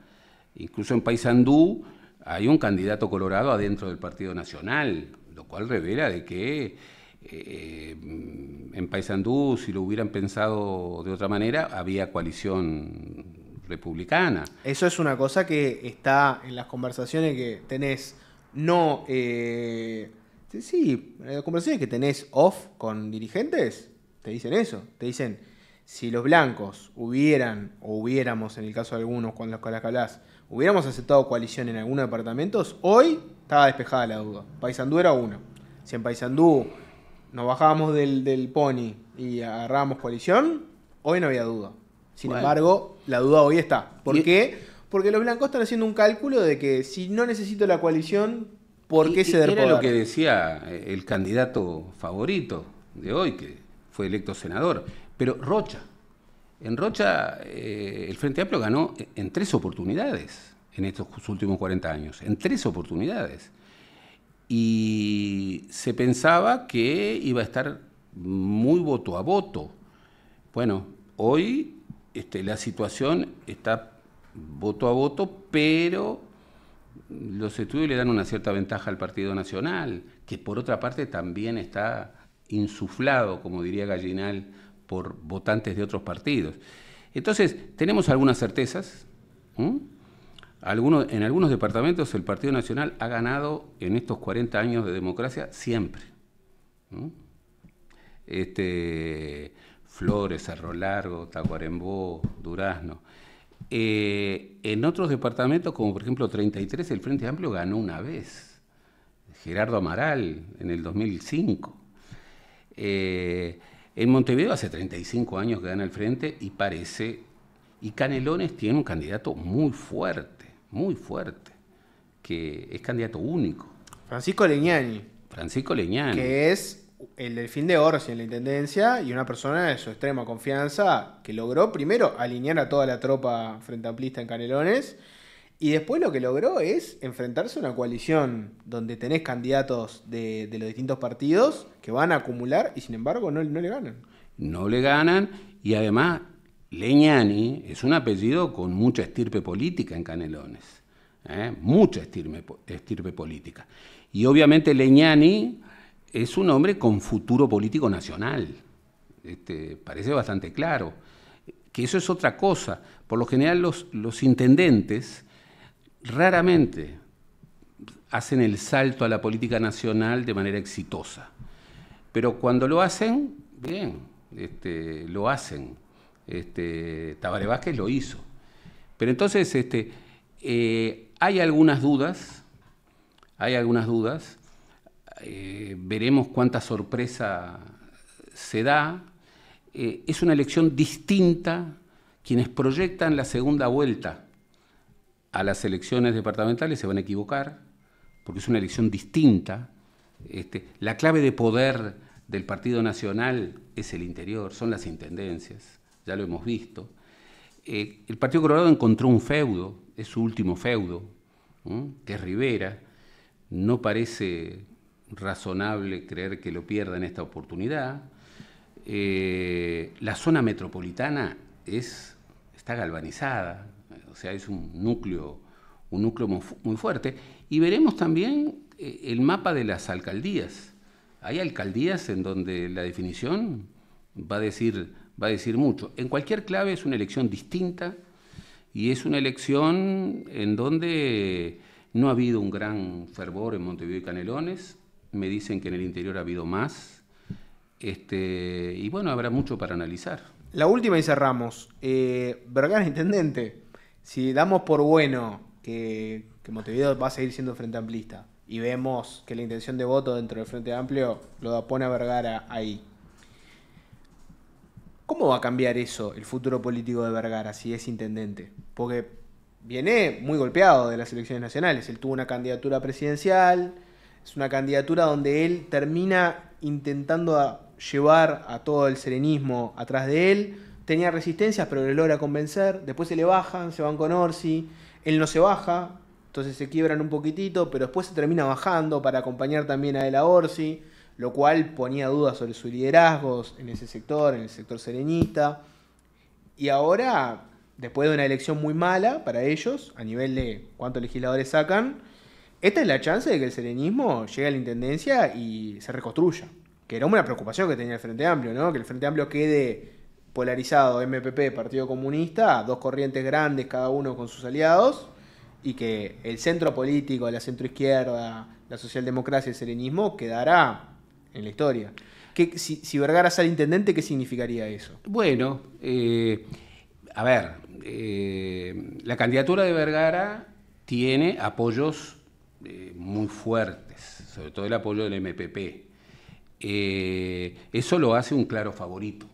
Incluso en Paysandú hay un candidato colorado adentro del Partido Nacional, lo cual revela de que en Paysandú, si lo hubieran pensado de otra manera, había coalición republicana. Eso es una cosa que está en las conversaciones que tenés, sí, en las conversaciones que tenés off con dirigentes, te dicen eso, te dicen, si los blancos hubiéramos, en el caso de algunos con los que hablás, hubiéramos aceptado coalición en algunos departamentos, hoy estaba despejada la duda. Paysandú era uno. Si en Paysandú nos bajábamos del pony y agarrábamos coalición, hoy no había duda. Sin embargo, la duda hoy está. ¿Por qué? Porque los blancos están haciendo un cálculo de que si no necesito la coalición, ¿por qué ceder poder? Era lo que decía el candidato favorito de hoy, que fue electo senador. Pero Rocha. En Rocha el Frente Amplio ganó en 3 oportunidades en estos últimos 40 años. En 3 oportunidades. Y se pensaba que iba a estar muy voto a voto. Bueno, hoy la situación está voto a voto, pero los estudios le dan una cierta ventaja al Partido Nacional, que por otra parte también está insuflado, como diría Gallinal, por votantes de otros partidos. Entonces, tenemos algunas certezas. En algunos departamentos el Partido Nacional ha ganado en estos 40 años de democracia siempre. Flores, Cerro Largo, Tacuarembó, Durazno. En otros departamentos, como por ejemplo 33, el Frente Amplio ganó una vez. Gerardo Amaral, en el 2005. En Montevideo hace 35 años que gana el Frente y Canelones tiene un candidato muy fuerte, que es candidato único. Francisco Leñani. Francisco Leñani. Que es el delfín de Orsi en la intendencia y una persona de su extrema confianza que logró primero alinear a toda la tropa frente amplista en Canelones y después lo que logró es enfrentarse a una coalición donde tenés candidatos de los distintos partidos que van a acumular y sin embargo no le ganan. No le ganan y además Legnani es un apellido con mucha estirpe política en Canelones, mucha estirpe política. Y obviamente Legnani es un hombre con futuro político nacional, parece bastante claro, que eso es otra cosa. Por lo general los intendentes raramente hacen el salto a la política nacional de manera exitosa, pero cuando lo hacen, bien, lo hacen. Tabaré Vázquez lo hizo. Pero entonces hay algunas dudas, veremos cuánta sorpresa se da. Es una elección distinta. Quienes proyectan la segunda vuelta a las elecciones departamentales se van a equivocar, porque es una elección distinta. La clave de poder del Partido Nacional es el interior, son las intendencias, ya lo hemos visto. El Partido Colorado encontró un feudo, es su último feudo, que es Rivera. No parece razonable creer que lo pierda en esta oportunidad. La zona metropolitana está galvanizada, o sea, es un núcleo muy fuerte. Y veremos también el mapa de las alcaldías. Hay alcaldías en donde la definición va a decir mucho. En cualquier clave es una elección distinta y es una elección en donde no ha habido un gran fervor en Montevideo y Canelones. Me dicen que en el interior ha habido más. Y bueno, habrá mucho para analizar. La última y cerramos. Vergara intendente. Si damos por bueno que Montevideo va a seguir siendo frente amplista y vemos que la intención de voto dentro del Frente Amplio lo pone a Vergara ahí, ¿cómo va a cambiar eso, el futuro político de Vergara, si es intendente? Porque viene muy golpeado de las elecciones nacionales. Él tuvo una candidatura presidencial, es una candidatura donde él termina intentando llevar a todo el serenismo atrás de él. Tenía resistencias, pero le logra convencer. Después se le bajan, se van con Orsi. Él no se baja, entonces se quiebran un poquitito, pero después se termina bajando para acompañar también a él a Orsi, lo cual ponía dudas sobre sus liderazgos en ese sector, en el sector serenista. Y ahora, después de una elección muy mala para ellos, a nivel de cuántos legisladores sacan, esta es la chance de que el serenismo llegue a la intendencia y se reconstruya. Que era una preocupación que tenía el Frente Amplio, ¿no? Que el Frente Amplio quede polarizado, MPP, Partido Comunista, dos corrientes grandes, cada uno con sus aliados, y que el centro político, la centroizquierda, la socialdemocracia y el serenismo quedará en la historia. Si Vergara sale intendente, ¿qué significaría eso? Bueno, a ver, la candidatura de Vergara tiene apoyos muy fuertes, sobre todo el apoyo del MPP. Eso lo hace un claro favorito.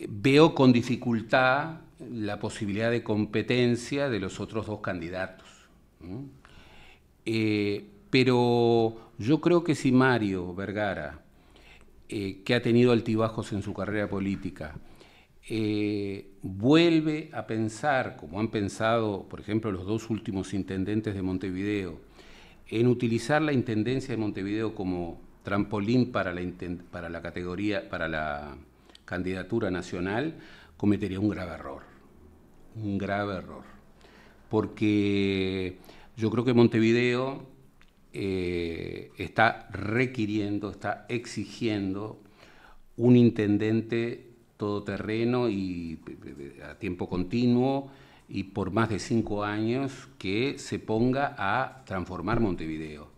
Veo con dificultad la posibilidad de competencia de los otros dos candidatos. Pero yo creo que si Mario Vergara, que ha tenido altibajos en su carrera política, vuelve a pensar, como han pensado, por ejemplo, los dos últimos intendentes de Montevideo, en utilizar la intendencia de Montevideo como trampolín para la categoría, para la candidatura nacional, cometería un grave error, porque yo creo que Montevideo está requiriendo, está exigiendo un intendente todoterreno y a tiempo continuo y por más de 5 años que se ponga a transformar Montevideo.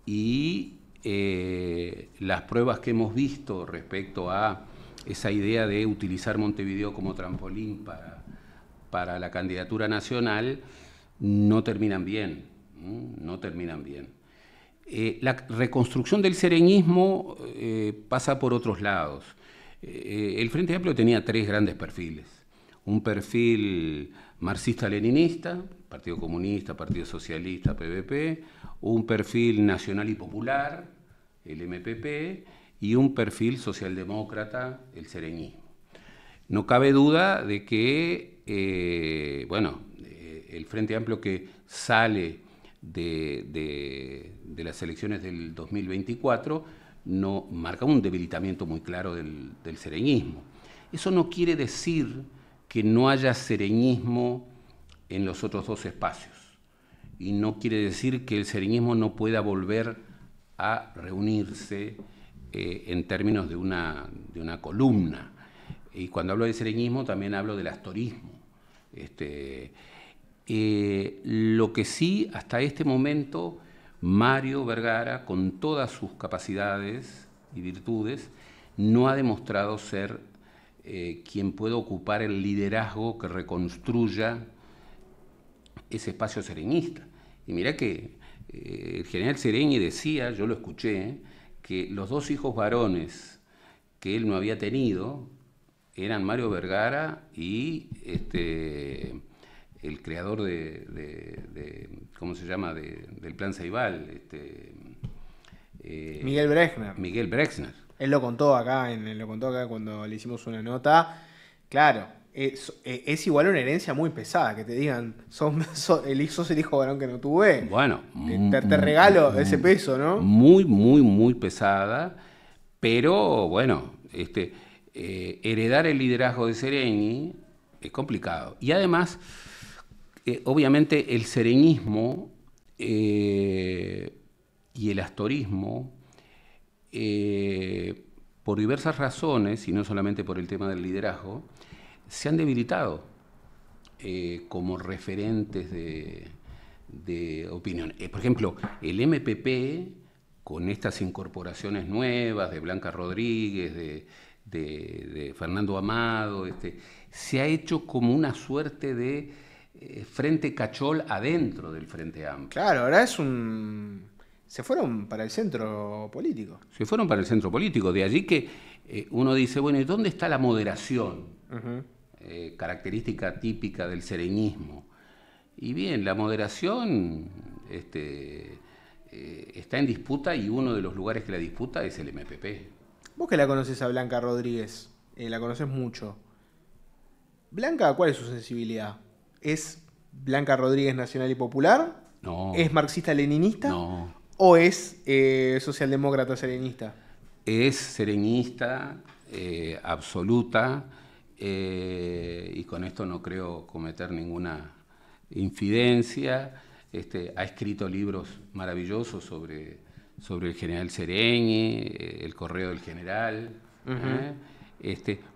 Y las pruebas que hemos visto respecto a esa idea de utilizar Montevideo como trampolín para la candidatura nacional no terminan bien, La reconstrucción del sereñismo pasa por otros lados. El Frente Amplio tenía 3 grandes perfiles. Un perfil marxista-leninista, Partido Comunista, Partido Socialista, PVP, un perfil nacional y popular, el MPP, y un perfil socialdemócrata, el sereñismo. No cabe duda de que, el Frente Amplio que sale de las elecciones del 2024 no marca un debilitamiento muy claro del sereñismo. Eso no quiere decir que no haya sereñismo en los otros dos espacios, y no quiere decir que el sereñismo no pueda volver a reunirse en términos de una columna. Y cuando hablo de sereñismo también hablo del astorismo. Lo que sí, hasta este momento, Mario Vergara, con todas sus capacidades y virtudes, no ha demostrado ser quien pueda ocupar el liderazgo que reconstruya ese espacio sereñista. Y mirá que el general Sereñi decía, yo lo escuché, que los dos hijos varones que él no había tenido eran Mario Vergara y el creador ¿cómo se llama?, del Plan Ceibal. Miguel Brexner. Miguel Brexner. Él lo contó acá cuando le hicimos una nota. Claro, es igual una herencia muy pesada, que te digan, sos el hijo varón que no tuve. Bueno, te regalo ese peso, ¿no? Muy, muy, muy pesada, pero bueno, heredar el liderazgo de Sereñi es complicado. Y además, obviamente el sereñismo y el astorismo, por diversas razones, y no solamente por el tema del liderazgo, se han debilitado como referentes de opinión. Por ejemplo, el MPP, con estas incorporaciones nuevas de Blanca Rodríguez, de Fernando Amado, se ha hecho como una suerte de frente cachol adentro del Frente Amplio. Claro, ahora se fueron para el centro político. Se fueron para el centro político. De allí que uno dice, bueno, ¿y dónde está la moderación? Característica típica del sereñismo. Y bien, la moderación está en disputa, y uno de los lugares que la disputa es el MPP. Vos que la conoces a Blanca Rodríguez, la conoces mucho. Blanca, ¿cuál es su sensibilidad? ¿Es Blanca Rodríguez nacional y popular? No. ¿Es marxista-leninista? No. ¿O es socialdemócrata serenista? Es sereñista absoluta, y con esto no creo cometer ninguna infidencia. Ha escrito libros maravillosos sobre el general Sereñi, El Correo del General.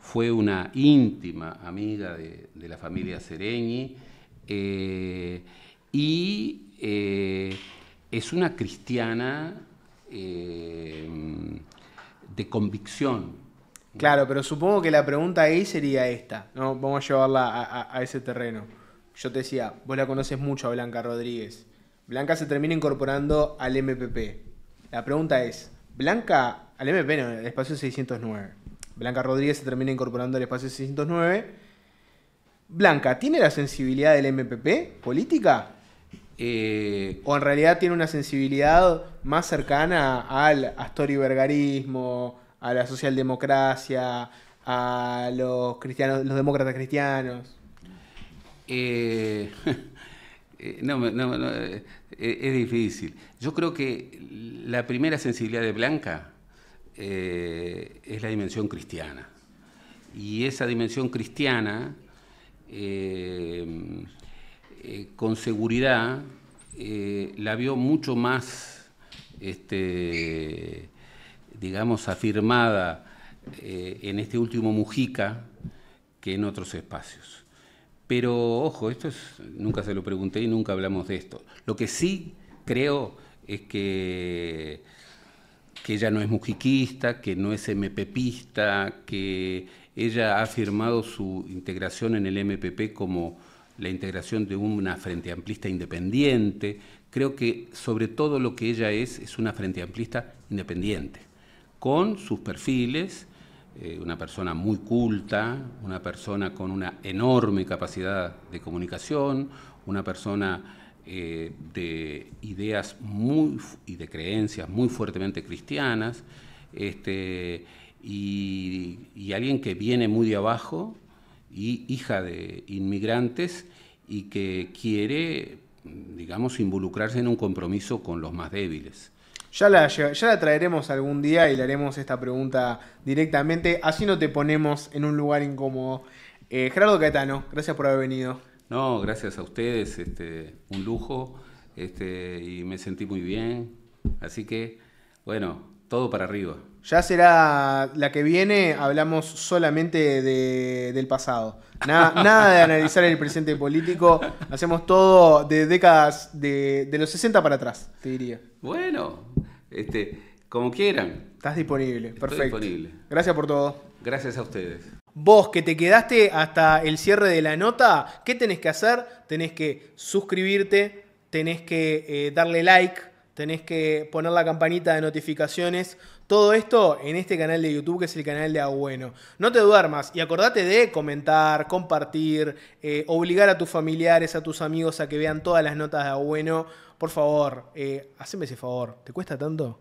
Fue una íntima amiga de la familia Sereñi, y es una cristiana de convicción. Claro, pero supongo que la pregunta ahí sería esta, ¿no? Vamos a llevarla a ese terreno. Yo te decía, vos la conoces mucho a Blanca Rodríguez. Blanca se termina incorporando al MPP. La pregunta es, Blanca, al MPP no, al espacio 609. Blanca Rodríguez se termina incorporando al espacio 609. Blanca, ¿tiene la sensibilidad del MPP política? ¿O en realidad tiene una sensibilidad más cercana al astorivergarismo, a la socialdemocracia, a los cristianos, los demócratas cristianos? Es difícil. Yo creo que la primera sensibilidad de Blanca es la dimensión cristiana. Y esa dimensión cristiana, con seguridad, la vio mucho más, digamos, afirmada en este último Mujica que en otros espacios. Pero, ojo, nunca se lo pregunté y nunca hablamos de esto. Lo que sí creo es que ella no es mujiquista, que no es MPPista, que ella ha afirmado su integración en el MPP como la integración de una frente amplista independiente. Creo que sobre todo lo que ella es una frente amplista independiente, con sus perfiles, una persona muy culta, una persona con una enorme capacidad de comunicación, una persona de ideas y de creencias muy fuertemente cristianas, y alguien que viene muy de abajo, y hija de inmigrantes, y que quiere, digamos, involucrarse en un compromiso con los más débiles. Ya la traeremos algún día y le haremos esta pregunta directamente, así no te ponemos en un lugar incómodo. Gerardo Caetano, gracias por haber venido. No, gracias a ustedes, un lujo, y me sentí muy bien. Así que, bueno, todo para arriba. Ya será la que viene, hablamos solamente del pasado. Nada de analizar el presente político, hacemos todo de décadas de los 60 para atrás, te diría. Bueno, como quieran. Estás disponible, perfecto. Estoy disponible. Gracias por todo. Gracias a ustedes. Vos que te quedaste hasta el cierre de la nota, ¿qué tenés que hacer? Tenés que suscribirte, tenés que darle like, tenés que poner la campanita de notificaciones. Todo esto en este canal de YouTube, que es el canal de Agüeno. No te duermas y acordate de comentar, compartir, obligar a tus familiares, a tus amigos a que vean todas las notas de Agüeno. Por favor, haceme ese favor. ¿Te cuesta tanto?